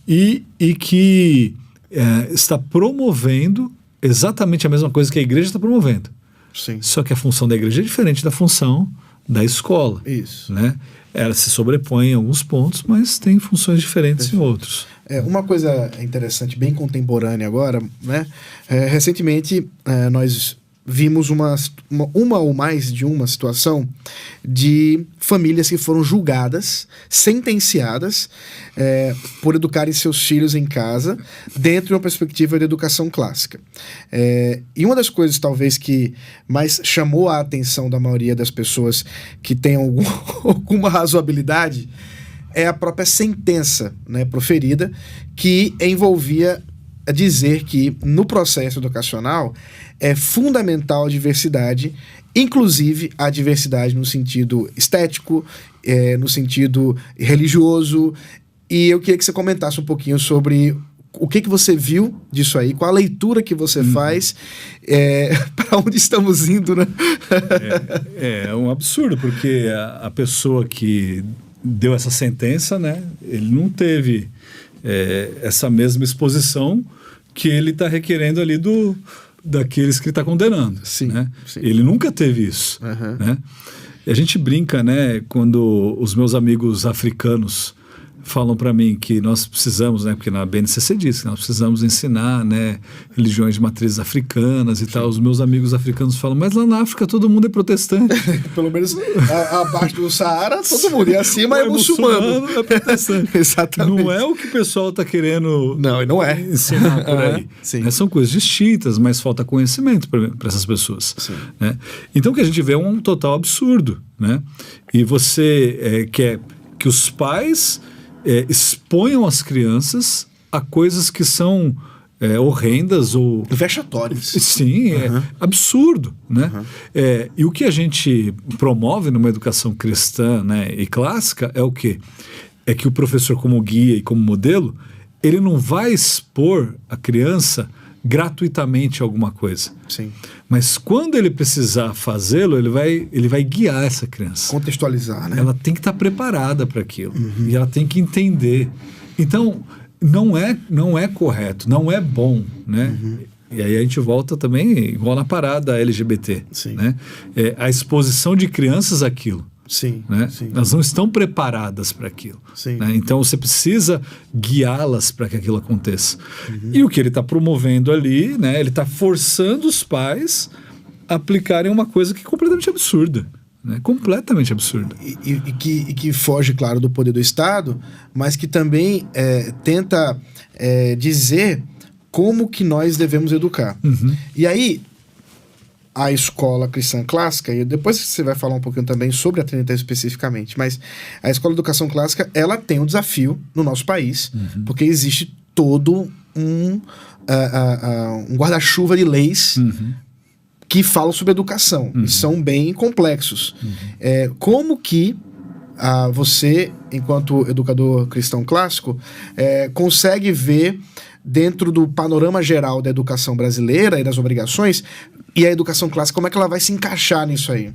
E que está promovendo exatamente a mesma coisa que a igreja está promovendo. Sim. Só que a função da igreja é diferente da função da escola. Isso. Né? Ela se sobrepõe em alguns pontos, mas tem funções diferentes em outros. Uma coisa interessante, bem contemporânea agora, né? Recentemente nós vimos uma ou mais de uma situação de famílias que foram julgadas, sentenciadas por educarem seus filhos em casa dentro de uma perspectiva de educação clássica. E uma das coisas talvez que mais chamou a atenção da maioria das pessoas que têm alguma razoabilidade é a própria sentença, né, proferida, que envolvia dizer que no processo educacional é fundamental a diversidade, inclusive a diversidade no sentido estético, no sentido religioso. E eu queria que você comentasse um pouquinho sobre o que você viu disso aí, qual a leitura que você faz, para onde estamos indo, né? É um absurdo, porque a pessoa que deu essa sentença, né, ele não teve essa mesma exposição que ele está requerendo ali daqueles que ele está condenando. Sim, né? sim. Ele nunca teve isso. Né? E a gente brinca, né, quando os meus amigos africanos falam para mim que nós precisamos, né, porque na BNCC diz que nós precisamos ensinar, né, religiões de matrizes africanas e tal. Os meus amigos africanos falam, mas lá na África todo mundo é protestante. Pelo menos abaixo do Saara todo mundo, e acima é muçulmano. É protestante. Exatamente. Não é o que o pessoal está querendo não é. ensinar por aí. Sim. São coisas distintas, mas falta conhecimento para essas pessoas. Né? Então o que a gente vê é um total absurdo. Né? E você quer que os pais exponham as crianças a coisas que são horrendas ou... vexatórias. Sim, é absurdo. Né? E o que a gente promove numa educação cristã, né, e clássica é o quê? É que o professor, como guia e como modelo, ele não vai expor a criança gratuitamente alguma coisa. Sim. Mas quando ele precisar fazê-lo, ele vai guiar essa criança. Contextualizar, né? Ela tem que estar preparada para aquilo. E ela tem que entender. Então, não é correto, não é bom, né? E aí a gente volta também, igual na parada LGBT. Sim. Né? A exposição de crianças àquilo. Sim, Né? sim. Elas não estão preparadas para aquilo. Sim. Né? Então você precisa guiá-las para que aquilo aconteça. E o que ele está promovendo ali, né? Ele está forçando os pais a aplicarem uma coisa que é completamente absurda. Né? Completamente absurda. E que foge, claro, do poder do Estado, mas que também tenta dizer como que nós devemos educar. E aí, a escola cristã clássica, e depois você vai falar um pouquinho também sobre a Trinité especificamente, mas a escola de educação clássica, ela tem um desafio no nosso país, porque existe todo um guarda-chuva de leis que falam sobre educação, e são bem complexos. Como que você, enquanto educador cristão clássico, consegue ver dentro do panorama geral da educação brasileira e das obrigações, e a educação clássica, como é que ela vai se encaixar nisso aí?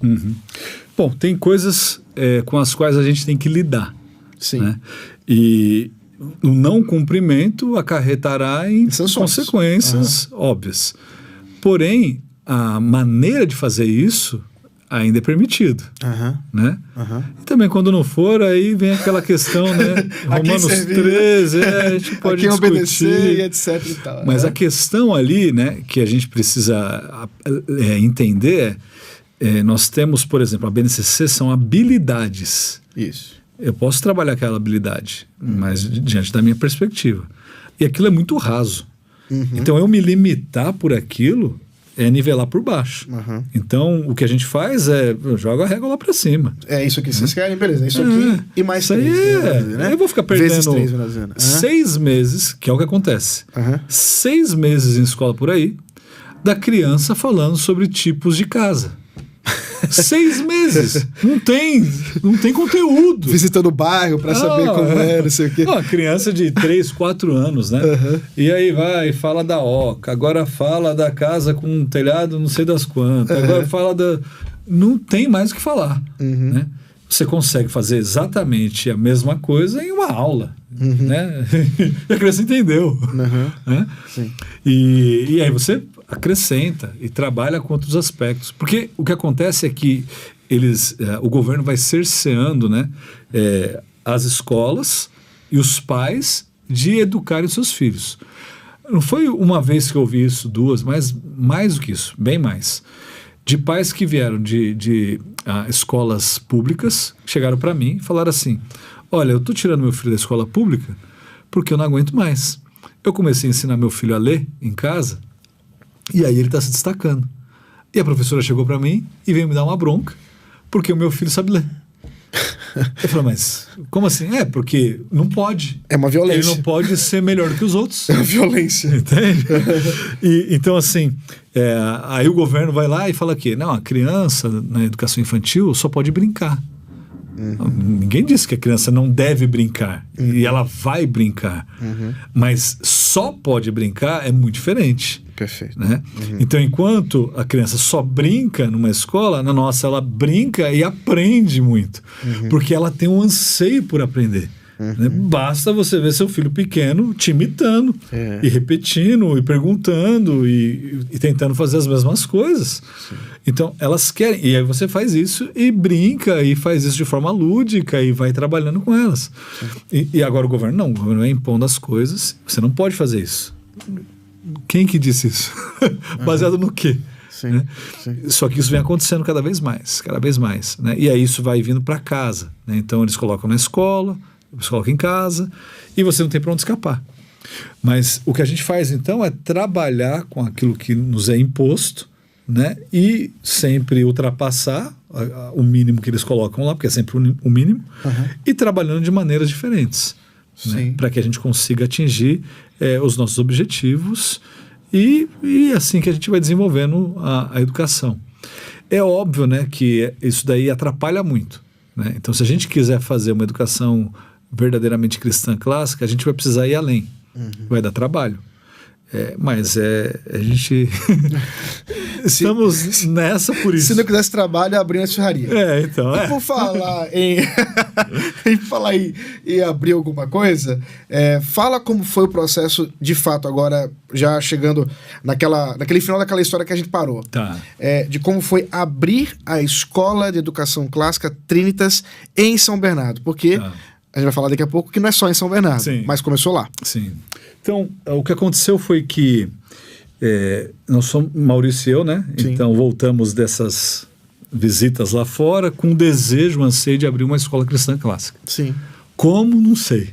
Bom, tem coisas com as quais a gente tem que lidar. Sim. Né? E o não cumprimento acarretará em Sanções. consequências óbvias. Porém, a maneira de fazer isso ainda é permitido. Né? E também quando não for, aí vem aquela questão, né? Romanos 13, a gente pode discutir. Obedecer e etc e tal. Mas a questão ali, né, que a gente precisa entender nós temos, por exemplo, a BNCC são habilidades. Isso. Eu posso trabalhar aquela habilidade, mas diante da minha perspectiva. E aquilo é muito raso. Então, eu me limitar por aquilo é nivelar por baixo. Então, o que a gente faz é joga a régua lá para cima. É isso que vocês querem, beleza. Isso aqui e mais isso 3. Aí né? Eu vou ficar perdendo vezes 3, 6 meses, que é o que acontece. 6 meses em escola por aí, da criança falando sobre tipos de casa. 6 meses. Não tem conteúdo. Visitando o bairro para saber como não sei o quê. Uma criança de 3, 4 anos, né? E aí vai, fala da oca, agora fala da casa com um telhado não sei das quantas, agora fala da... Não tem mais o que falar, né? Você consegue fazer exatamente a mesma coisa em uma aula, né? E a criança entendeu. Né? Sim. E aí você acrescenta e trabalha com outros aspectos. Porque o que acontece é que o governo vai cerceando, né, as escolas e os pais de educarem os seus filhos. Não foi uma vez que eu ouvi isso, 2, mas mais do que isso, bem mais. De pais que vieram de escolas públicas, chegaram para mim e falaram assim: olha, eu estou tirando meu filho da escola pública porque eu não aguento mais. Eu comecei a ensinar meu filho a ler em casa e aí ele está se destacando. E a professora chegou para mim e veio me dar uma bronca porque o meu filho sabe ler. Eu falei, mas como assim? Porque não pode. É uma violência. Ele não pode ser melhor do que os outros. É uma violência. Entende? Então, assim, aí o governo vai lá e fala que não, a criança na educação infantil só pode brincar. Ninguém disse que a criança não deve brincar. E ela vai brincar. Mas só pode brincar é muito diferente. Perfeito. Né? Então, enquanto a criança só brinca numa escola, na nossa ela brinca e aprende muito. Porque ela tem um anseio por aprender. Né? Basta você ver seu filho pequeno te imitando, e repetindo, e perguntando, e tentando fazer as mesmas coisas. Sim. Então, elas querem. E aí você faz isso e brinca, e faz isso de forma lúdica, e vai trabalhando com elas. E agora o governo vai impondo as coisas. Você não pode fazer isso. Quem que disse isso? Baseado no quê? Sim, né? sim. Só que isso vem acontecendo cada vez mais. Né? E aí isso vai vindo para casa. Né? Então, eles colocam na escola, você coloca em casa e você não tem para onde escapar. Mas o que a gente faz então é trabalhar com aquilo que nos é imposto, né? E sempre ultrapassar o mínimo que eles colocam lá, porque é sempre o mínimo, e trabalhando de maneiras diferentes, né? Para que a gente consiga atingir os nossos objetivos e assim que a gente vai desenvolvendo a educação. É óbvio, né, que isso daí atrapalha muito, né? Então, se a gente quiser fazer uma educação verdadeiramente cristã clássica, a gente vai precisar ir além. Vai dar trabalho. Mas a gente estamos nessa por isso. Se não quisesse trabalho, abrir uma esfirraria. Então. Por falar em abrir alguma coisa, fala como foi o processo de fato agora, já chegando naquele final daquela história que a gente parou. Tá. De como foi abrir a Escola de Educação Clássica Trinitas em São Bernardo. Porque a gente vai falar daqui a pouco que não é só em São Bernardo, mas começou lá. Sim. Então, o que aconteceu foi que nós somos, Maurício e eu, né? Sim. Então, voltamos dessas visitas lá fora com um desejo, um anseio de abrir uma escola cristã clássica. Sim. Como? Não sei.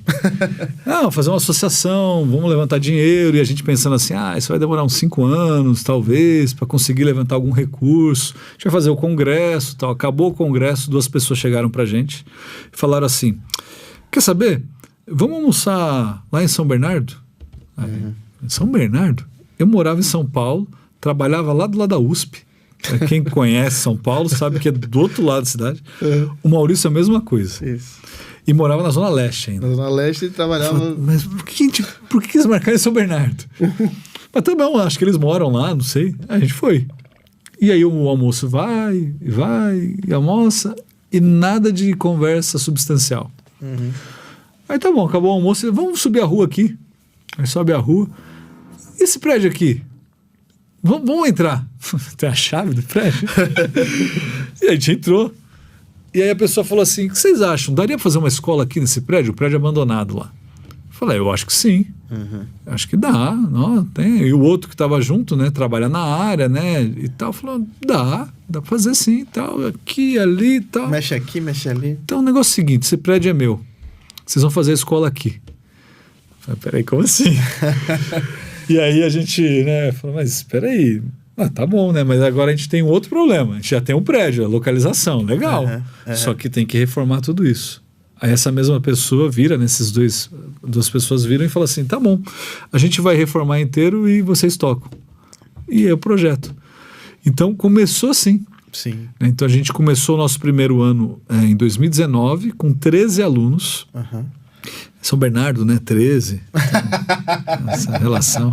Fazer uma associação, vamos levantar dinheiro, e a gente pensando assim, isso vai demorar uns 5 anos, talvez, para conseguir levantar algum recurso. A gente vai fazer o congresso, tal. Acabou o congresso, 2 pessoas chegaram para a gente e falaram assim, quer saber? Vamos almoçar lá em São Bernardo? Em São Bernardo? Eu morava em São Paulo, trabalhava lá do lado da USP. Quem conhece São Paulo sabe que é do outro lado da cidade. O Maurício é a mesma coisa. Isso. E morava na Zona Leste ainda. Na Zona Leste ele trabalhava... Mas por que eles marcaram em São Bernardo? Mas tá bom, acho que eles moram lá, não sei. A gente foi. E aí o almoço vai, e almoça, e nada de conversa substancial. Aí tá bom, acabou o almoço, vamos subir a rua aqui. Aí sobe a rua. E esse prédio aqui? Vamos entrar. Tem a chave do prédio? E a gente entrou. E aí a pessoa falou assim, o que vocês acham? Daria pra fazer uma escola aqui nesse prédio? O prédio abandonado lá. Eu falei, eu acho que sim. Acho que dá. Não, tem. E o outro que estava junto, né? Trabalha na área, né? E tal. Falou, dá pra fazer sim. Tal, aqui, ali e tal. Mexe aqui, mexe ali. Então o negócio é o seguinte, esse prédio é meu. Vocês vão fazer a escola aqui. Eu falei, peraí, como assim? E aí a gente, né? Falou, mas espera aí. Tá bom, né? Mas agora a gente tem um outro problema. A gente já tem um prédio, a localização, legal. Só que tem que reformar tudo isso. Aí essa mesma pessoa vira, duas pessoas viram e falam assim, tá bom, a gente vai reformar inteiro e vocês tocam. E é o projeto. Então começou assim. Sim. Então a gente começou o nosso primeiro ano em 2019 com 13 alunos. São Bernardo, né? 13. Essa relação.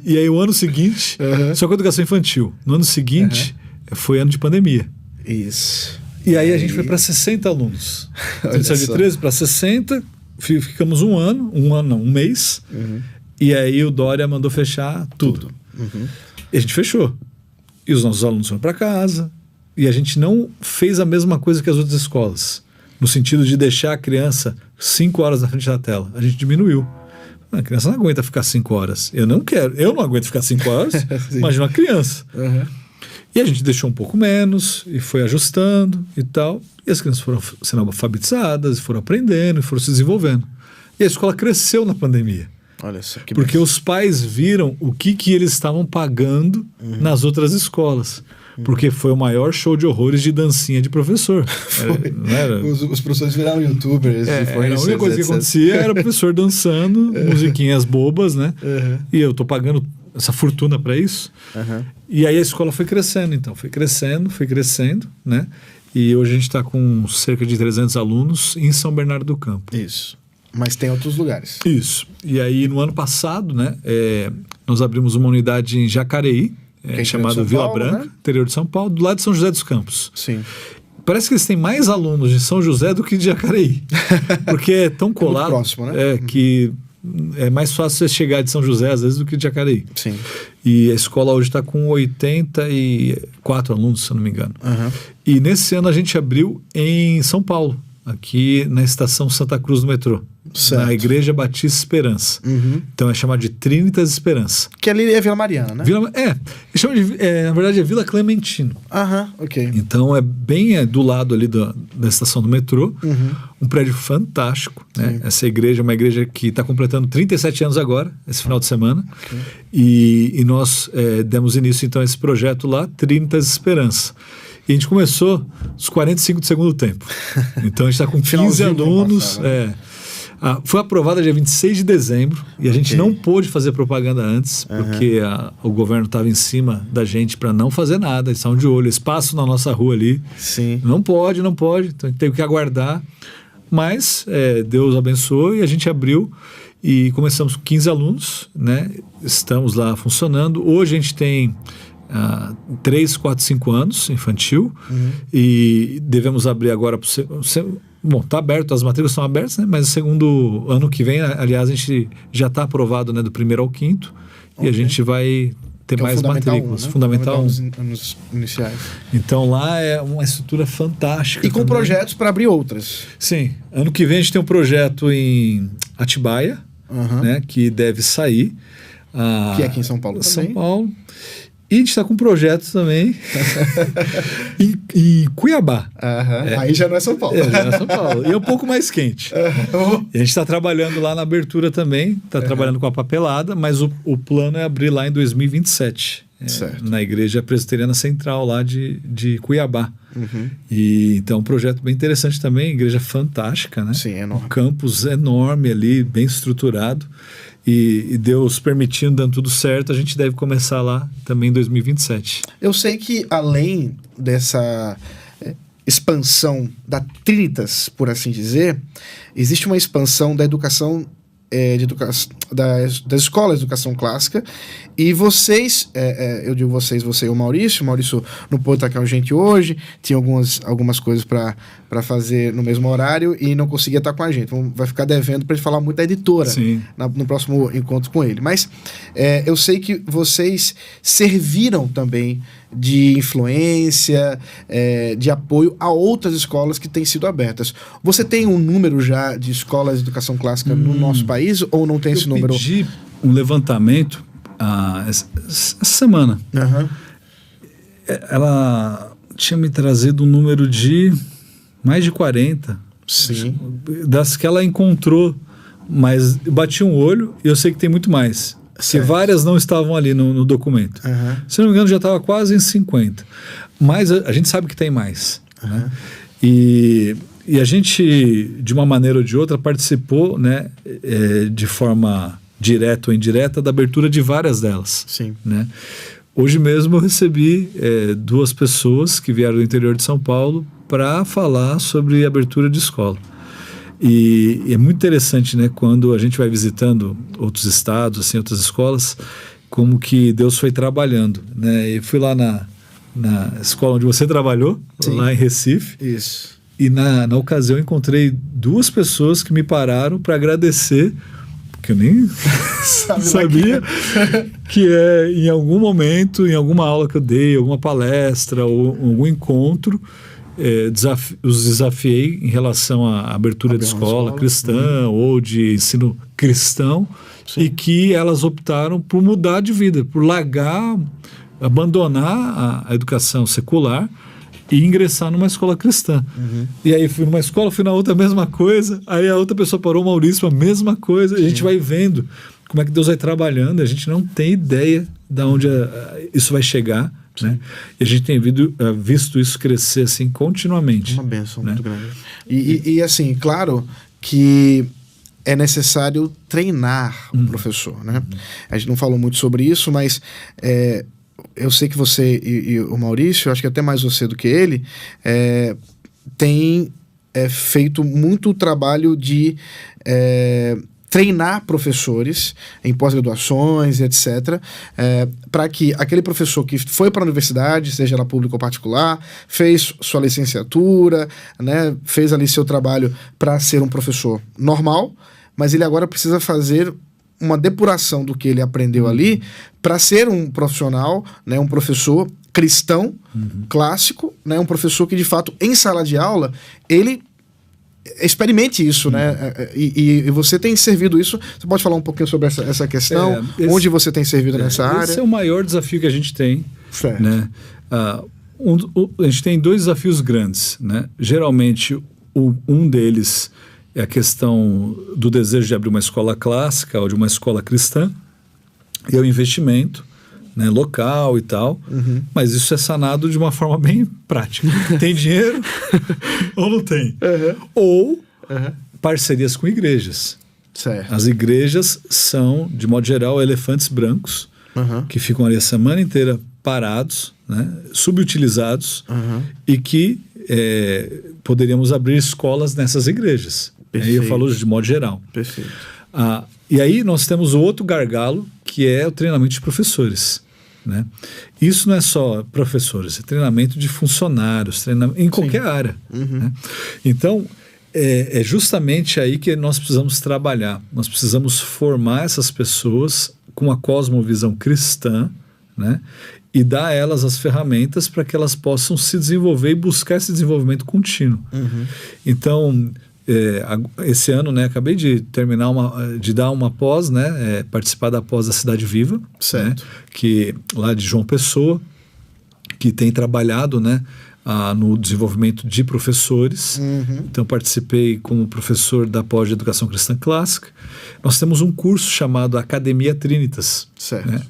E aí o ano seguinte, só com educação infantil. No ano seguinte, foi ano de pandemia. Isso. E aí a gente foi para 60 alunos. Então, a gente saiu de 13 para 60, ficamos um mês. E aí o Dória mandou fechar tudo. E a gente fechou. E os nossos alunos foram para casa. E a gente não fez a mesma coisa que as outras escolas. No sentido de deixar a criança 5 horas na frente da tela. A gente diminuiu. A criança não aguenta ficar 5 horas. Eu não aguento ficar 5 horas. Imagina uma criança. E a gente deixou um pouco menos e foi ajustando e tal. E as crianças foram sendo alfabetizadas, foram aprendendo e foram se desenvolvendo. E a escola cresceu na pandemia. Olha só que porque os pais viram o que eles estavam pagando nas outras escolas. Porque foi o maior show de horrores de dancinha de professor. Os professores viraram youtubers. A única coisa que acontecia era o professor dançando, musiquinhas bobas, né? E eu tô pagando essa fortuna para isso. E aí a escola foi crescendo, então. Foi crescendo, né? E hoje a gente está com cerca de 300 alunos em São Bernardo do Campo. Isso. Mas tem outros lugares. Isso. E aí no ano passado, né? Nós abrimos uma unidade em Jacareí, chamada Vila Branca, né? Interior de São Paulo, do lado de São José dos Campos. Sim. Parece que eles têm mais alunos de São José do que de Jacareí. Porque é tão colado. É muito próximo, né? Que é mais fácil você chegar de São José, às vezes, do que de Jacareí. Sim. E a escola hoje está com 84 alunos, se eu não me engano. E nesse ano a gente abriu em São Paulo, aqui na estação Santa Cruz do metrô. Certo. Na Igreja Batista Esperança. Então é chamado de Trinitas Esperança. Que ali é Vila Mariana, né? Eles chamam na verdade é Vila Clementino. Ok. Então é bem do lado ali da estação do metrô. Um prédio fantástico, né? Essa igreja é uma igreja que está completando 37 anos agora, esse final de semana. E nós demos início então a esse projeto lá, Trinitas Esperança. E a gente começou os 45 do segundo tempo. Então a gente está com 15 alunos. Foi aprovada dia 26 de dezembro e a gente não pôde fazer propaganda antes, porque o governo estava em cima da gente para não fazer nada. Eles estavam de olho, eles passam na nossa rua ali. Sim. Não pode. Então a gente teve que aguardar. Mas Deus abençoou e a gente abriu e começamos com 15 alunos, né? Estamos lá funcionando. Hoje a gente tem 3, 4, 5 anos infantil e devemos abrir agora bom, está aberto, as matrículas estão abertas, né? Mas o segundo ano que vem, aliás, a gente já está aprovado, né, do 1º ao 5º e a gente vai ter mais matrículas. 1, né? Fundamental 1. Anos iniciais. Então lá é uma estrutura fantástica. E com projetos para abrir outras. Sim. Ano que vem a gente tem um projeto em Atibaia, né, que deve sair. Que é aqui em São Paulo também. São Paulo. E a gente está com um projeto também em Cuiabá. Aí já não é São Paulo. Já não é São Paulo. E é um pouco mais quente. E a gente está trabalhando lá na abertura também, está trabalhando com a papelada, mas o plano é abrir lá em 2027. Na Igreja Presbiteriana Central lá de Cuiabá. E então um projeto bem interessante também, igreja fantástica, né? Sim, enorme. Um campus enorme ali, bem estruturado. E Deus permitindo, dando tudo certo, a gente deve começar lá também em 2027. Eu sei que além dessa expansão da Trinitas, por assim dizer, existe uma expansão da educação das escolas de educação clássica, e vocês, eu digo vocês, você e o Maurício não pôde estar com a gente hoje, tinha algumas coisas para fazer no mesmo horário e não conseguia estar com a gente. Vai ficar devendo para ele falar muito da editora no próximo encontro com ele. Mas eu sei que vocês serviram também de influência, de apoio a outras escolas que têm sido abertas. Você tem um número já de escolas de educação clássica no nosso país, ou não tem esse número? Eu pedi um levantamento essa semana. Uhum. Ela tinha me trazido um número de mais de 40. Sim. Das que ela encontrou, mas eu bati um olho e eu sei que tem muito mais. Porque várias não estavam ali no documento. Uhum. Se não me engano, já estava quase em 50. Mas a gente sabe que tem mais. Uhum. Né? E a gente, de uma maneira ou de outra, participou, né, de forma direta ou indireta da abertura de várias delas. Sim. Né? Hoje mesmo eu recebi 2 pessoas que vieram do interior de São Paulo para falar sobre abertura de escola. E é muito interessante, né, quando a gente vai visitando outros estados, assim, outras escolas, como que Deus foi trabalhando. Né? Eu fui lá na escola onde você trabalhou, Sim. lá em Recife. Isso. E na ocasião eu encontrei 2 pessoas que me pararam para agradecer, que eu nem sabia, que em algum momento, em alguma aula que eu dei, alguma palestra ou algum encontro, os desafiei em relação à abertura de escola cristã ou de ensino cristão. Sim. E que elas optaram por mudar de vida, por abandonar a educação secular e ingressar numa escola cristã. Uhum. E aí fui numa escola, fui na outra, a mesma coisa, aí a outra pessoa parou, o Maurício, a mesma coisa, e a gente vai vendo como é que Deus vai trabalhando, a gente não tem ideia de onde isso vai chegar. Né? E a gente tem visto isso crescer assim continuamente. Uma bênção, né? Muito grande. E assim, claro que é necessário treinar o professor, né? A gente não falou muito sobre isso, mas eu sei que você e o Maurício, acho que até mais você do que ele, tem feito muito trabalho de treinar professores em pós-graduações, etc., para que aquele professor que foi para a universidade, seja ela pública ou particular, fez sua licenciatura, né, fez ali seu trabalho para ser um professor normal, mas ele agora precisa fazer uma depuração do que ele aprendeu ali para ser um profissional, né, um professor cristão, clássico, né, um professor que, de fato, em sala de aula, ele experimente isso, né? E você tem servido isso. Você pode falar um pouquinho sobre essa questão? Onde você tem servido nessa área? Esse é o maior desafio que a gente tem. Certo. Né? A gente tem 2 desafios grandes. Né? Geralmente, um deles é a questão do desejo de abrir uma escola clássica ou de uma escola cristã, e é o investimento, né, local e tal, mas isso é sanado de uma forma bem prática. Tem dinheiro ou não tem? Ou parcerias com igrejas. Certo. As igrejas são, de modo geral, elefantes brancos que ficam ali a semana inteira parados, né, subutilizados, e que poderíamos abrir escolas nessas igrejas. Aí eu falo de modo geral. Perfeito. E aí nós temos o outro gargalo, que é o treinamento de professores. Né? Isso não é só professores, é treinamento de funcionários, em qualquer área. Né? Então, é justamente aí que nós precisamos trabalhar. Nós precisamos formar essas pessoas com a cosmovisão cristã, né? E dar a elas as ferramentas para que elas possam se desenvolver e buscar esse desenvolvimento contínuo. Então, esse ano, né, acabei de terminar de dar uma pós, né, participar da pós da Cidade Viva, né, que lá de João Pessoa, que tem trabalhado, né, no desenvolvimento de professores. Então participei como professor da pós de Educação Cristã Clássica. Nós temos um curso chamado Academia Trinitas. Né?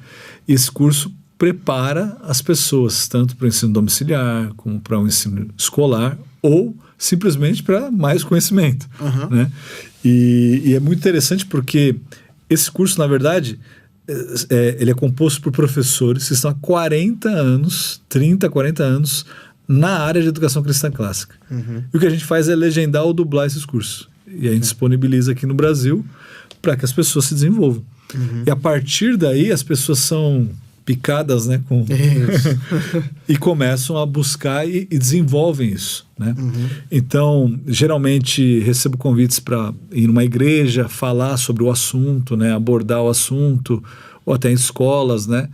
E esse curso prepara as pessoas tanto para o ensino domiciliar como para o ensino escolar ou simplesmente para mais conhecimento. Né? E é muito interessante porque esse curso, na verdade, ele é composto por professores que estão há 40 anos, 30, 40 anos, na área de educação cristã clássica. E o que a gente faz é legendar ou dublar esses cursos. E a gente disponibiliza aqui no Brasil para que as pessoas se desenvolvam. E a partir daí as pessoas são picadas, né, e começam a buscar e desenvolvem isso, né? Então, geralmente recebo convites para ir numa igreja, falar sobre o assunto, né, abordar o assunto, ou até em escolas, né,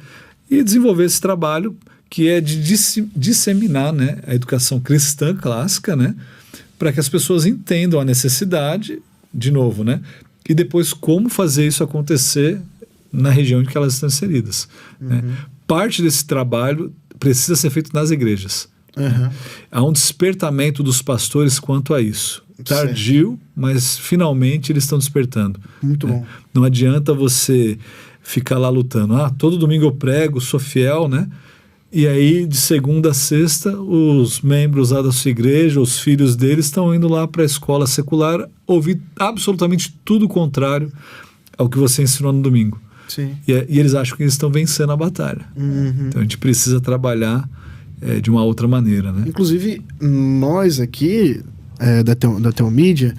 e desenvolver esse trabalho que é de disseminar, né, a educação cristã clássica, né, para que as pessoas entendam a necessidade, de novo, né, e depois como fazer isso acontecer na região em que elas estão inseridas. Né? Parte desse trabalho precisa ser feito nas igrejas. Né? Há um despertamento dos pastores quanto a isso. Tardio, mas finalmente eles estão despertando. Muito bom. Não adianta você ficar lá lutando. Todo domingo eu prego, sou fiel, né? E aí, de segunda a sexta, os membros lá da sua igreja, os filhos deles, estão indo lá para a escola secular ouvir absolutamente tudo o contrário ao que você ensinou no domingo. Sim. E eles acham que eles estão vencendo a batalha. Então a gente precisa trabalhar de uma outra maneira, né? Inclusive, nós aqui da Teomídia,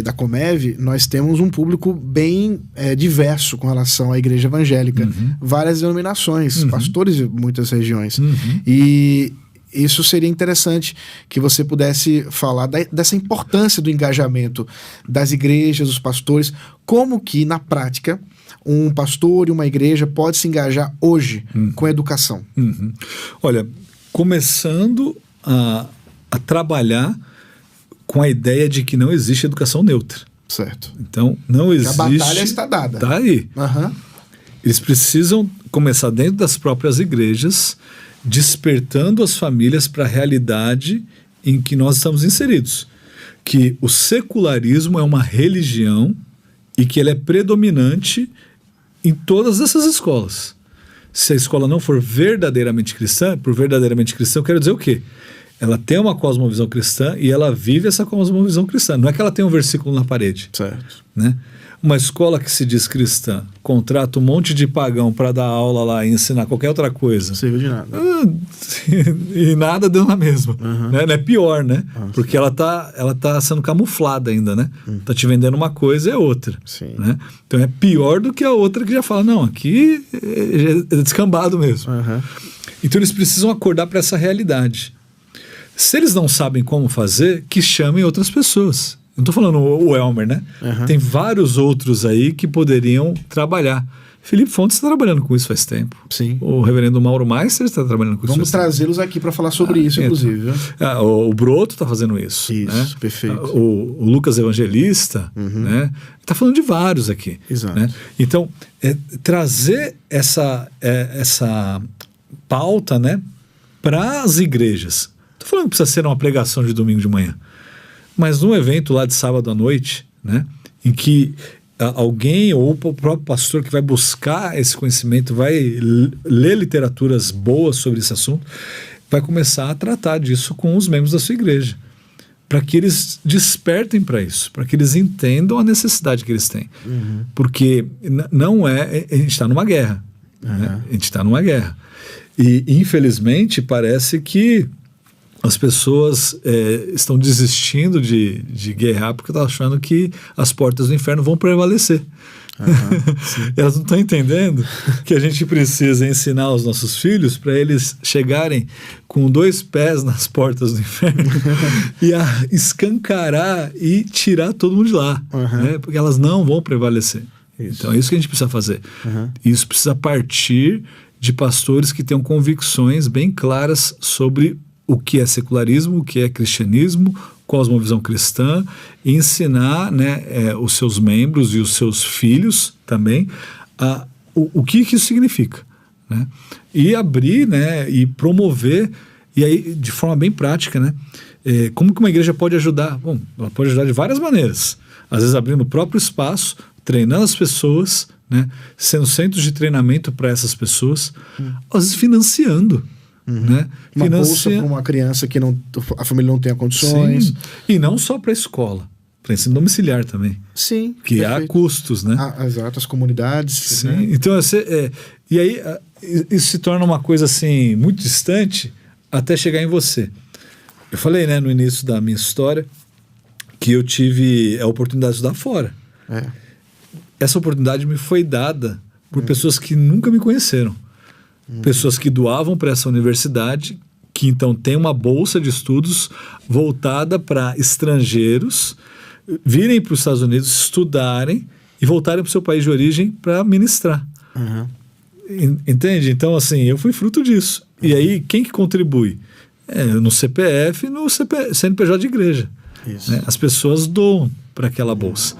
da Comev, nós temos um público bem diverso com relação à igreja evangélica. Várias denominações, pastores de muitas regiões. E isso seria interessante que você pudesse falar dessa importância do engajamento das igrejas, dos pastores, como que, na prática, um pastor e uma igreja pode se engajar hoje com a educação. Olha, começando a trabalhar com a ideia de que não existe educação neutra. Certo. Então, não existe... A batalha está dada. Está aí. Eles precisam começar dentro das próprias igrejas, despertando as famílias para a realidade em que nós estamos inseridos. Que o secularismo é uma religião e que ele é predominante em todas essas escolas. Se a escola não for verdadeiramente cristã, por verdadeiramente cristã eu quero dizer o quê? Ela tem uma cosmovisão cristã e ela vive essa cosmovisão cristã. Não é que ela tem um versículo na parede. Certo. Né? Uma escola que se diz cristã contrata um monte de pagão para dar aula lá e ensinar qualquer outra coisa. Não serviu de nada. E nada deu na mesma. Né? É pior, né? Porque ela tá sendo camuflada ainda, né? Tá te vendendo uma coisa e é outra. Sim. Né? Então é pior do que a outra que já fala, não, aqui é descambado mesmo. Então eles precisam acordar para essa realidade. Se eles não sabem como fazer, que chamem outras pessoas. Não estou falando o Elmer, né? Tem vários outros aí que poderiam trabalhar. Felipe Fontes está trabalhando com isso faz tempo. Sim. O reverendo Mauro Meister está trabalhando com isso. Vamos trazê-los aqui para falar sobre isso, inclusive. O Broto está fazendo isso. Isso, né? perfeito. O Lucas Evangelista, né? Está falando de vários aqui. Exato. Né? Então, trazer essa pauta, né, para as igrejas. Estou falando que precisa ser uma pregação de domingo de manhã. Mas num evento lá de sábado à noite, né, em que alguém ou o próprio pastor que vai buscar esse conhecimento, vai ler literaturas boas sobre esse assunto, vai começar a tratar disso com os membros da sua igreja, para que eles despertem para isso, para que eles entendam a necessidade que eles têm. Porque não é... A gente está numa guerra. Né? A gente está numa guerra. E, infelizmente, parece que as pessoas estão desistindo de guerrear porque estão achando que as portas do inferno vão prevalecer. Elas não estão entendendo que a gente precisa ensinar os nossos filhos para eles chegarem com 2 pés nas portas do inferno e a escancarar e tirar todo mundo de lá, né? Porque elas não vão prevalecer. Então é isso que a gente precisa fazer. Isso precisa partir de pastores que tenham convicções bem claras sobre o que é secularismo, o que é cristianismo, cosmovisão cristã, e ensinar, né, os seus membros e os seus filhos também o que isso significa. Né? E abrir, né, e promover, e aí de forma bem prática, né, como que uma igreja pode ajudar? Bom, ela pode ajudar de várias maneiras. Às vezes abrindo o próprio espaço, treinando as pessoas, né, sendo centros de treinamento para essas pessoas, às vezes financiando. Né? Uma bolsa para uma criança que a família não tenha condições. Sim. E não só para a escola, para ensino domiciliar também. Sim. Que perfeito. há custos, né? Exato, as comunidades. Sim. Né? Então, e aí isso se torna uma coisa assim muito distante até chegar em você. Eu falei, né, no início da minha história que eu tive a oportunidade de estudar fora. essa oportunidade me foi dada por pessoas que nunca me conheceram. Pessoas que doavam para essa universidade, que então tem uma bolsa de estudos voltada para estrangeiros virem para os Estados Unidos, estudarem e voltarem para o seu país de origem para ministrar. Entende? Então, assim, eu fui fruto disso. E aí, quem que contribui? No CPF e no CNPJ de igreja. Né? As pessoas doam para aquela bolsa.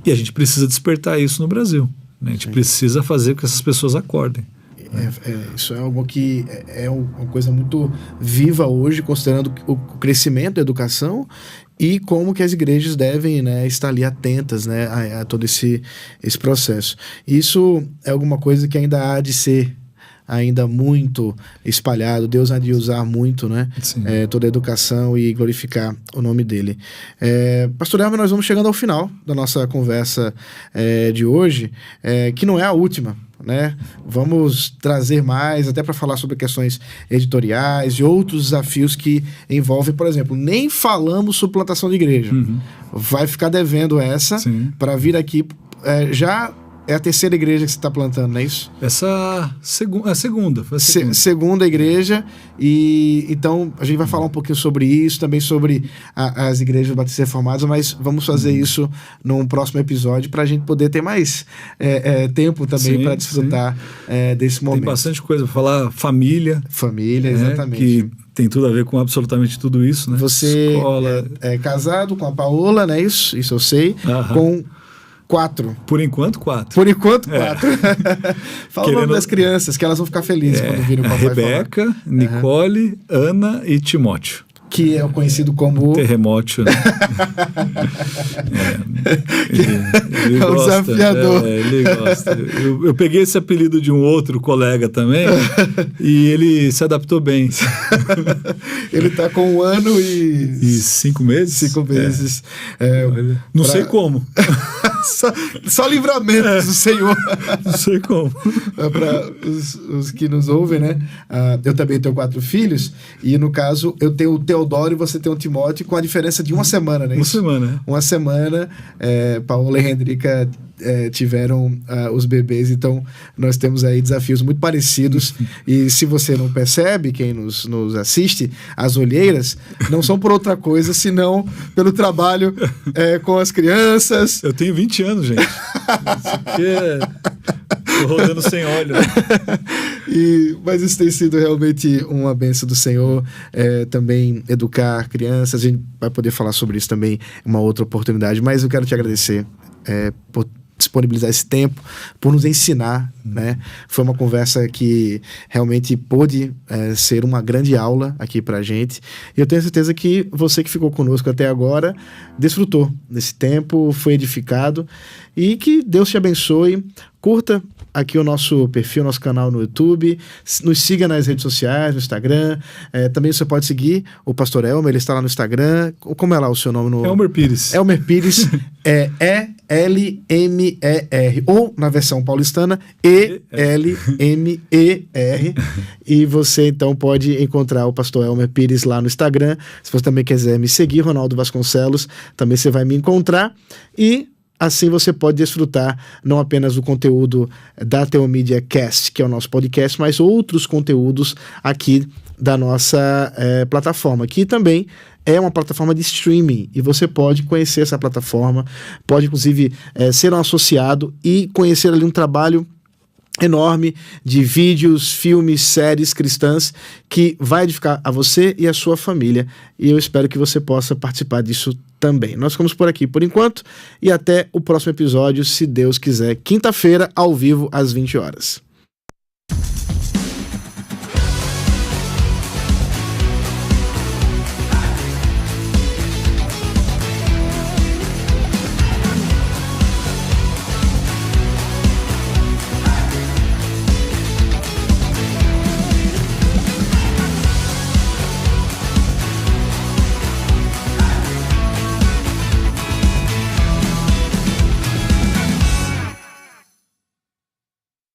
E a gente precisa despertar isso no Brasil. Né? A gente precisa fazer com que essas pessoas acordem. Isso é algo que é uma coisa muito viva hoje, considerando o crescimento da educação e como que as igrejas devem, né, estar ali atentas, né, a todo esse processo. Isso é alguma coisa que ainda há de ser ainda muito espalhado. Deus há de usar muito, né, toda a educação e glorificar o nome dele. Pastor Elmer, nós vamos chegando ao final da nossa conversa de hoje, que não é a última, né? Vamos trazer mais, até para falar sobre questões editoriais e outros desafios que envolvem, por exemplo, nem falamos sobre plantação de igreja. Vai ficar devendo essa para vir aqui. Já é a terceira igreja que você está plantando, não é isso? Essa a segunda. Foi a segunda. Segunda igreja. E então a gente vai falar um pouquinho sobre isso, também sobre as igrejas batistas reformadas, mas vamos fazer isso num próximo episódio para a gente poder ter mais tempo também para desfrutar desse momento. Tem bastante coisa para falar. Família, exatamente. Que tem tudo a ver com absolutamente tudo isso, né? Você Escola. é casado com a Paola, né? Isso eu sei. Com 4. Por enquanto, 4. Por enquanto, 4. Fala o nome das crianças, que elas vão ficar felizes quando virem o papai Rebeca, falar. Nicole, Ana e Timóteo. Que é o conhecido como... Terremoto, né? Ele é um gosta, desafiador. Ele gosta. Eu peguei esse apelido de um outro colega também e ele se adaptou bem. Ele está com 1 ano e 5 meses? 5 meses. Não sei como. Só livramentos do Senhor. Não sei como. Para os que nos ouvem, né? Eu também tenho 4 filhos e, no caso, eu tenho o Teodoro e você tem o Timóteo, com a diferença de 1 semana, né? Uma semana. Paola e Hendrika tiveram os bebês, então nós temos aí desafios muito parecidos. E se você não percebe, quem nos assiste, as olheiras não são por outra coisa senão pelo trabalho com as crianças. Eu tenho 20 anos, gente. Isso aqui tô rodando sem óleo. Mas isso tem sido realmente uma bênção do Senhor. Também educar crianças, a gente vai poder falar sobre isso também em uma outra oportunidade, mas eu quero te agradecer por disponibilizar esse tempo, por nos ensinar, né? Foi uma conversa que realmente pôde ser uma grande aula aqui pra gente, e eu tenho certeza que você que ficou conosco até agora desfrutou desse tempo, foi edificado, e que Deus te abençoe. Curta aqui o nosso perfil, nosso canal no YouTube, nos siga nas redes sociais, no Instagram. Também você pode seguir o Pastor Elmer, ele está lá no Instagram. Como é lá o seu nome? Elmer Pires. Elmer Pires, E-L-M-E-R, ou na versão paulistana, E-L-M-E-R. E você então pode encontrar o Pastor Elmer Pires lá no Instagram. Se você também quiser me seguir, Ronaldo Vasconcelos, também você vai me encontrar. E assim você pode desfrutar não apenas do conteúdo da Teomídia Cast, que é o nosso podcast, mas outros conteúdos aqui da nossa plataforma, que também é uma plataforma de streaming, e você pode conhecer essa plataforma, pode inclusive ser um associado e conhecer ali um trabalho enorme de vídeos, filmes, séries cristãs que vai edificar a você e a sua família, e eu espero que você possa participar disso também. Nós ficamos por aqui por enquanto e até o próximo episódio, se Deus quiser, quinta-feira, ao vivo, às 20 horas.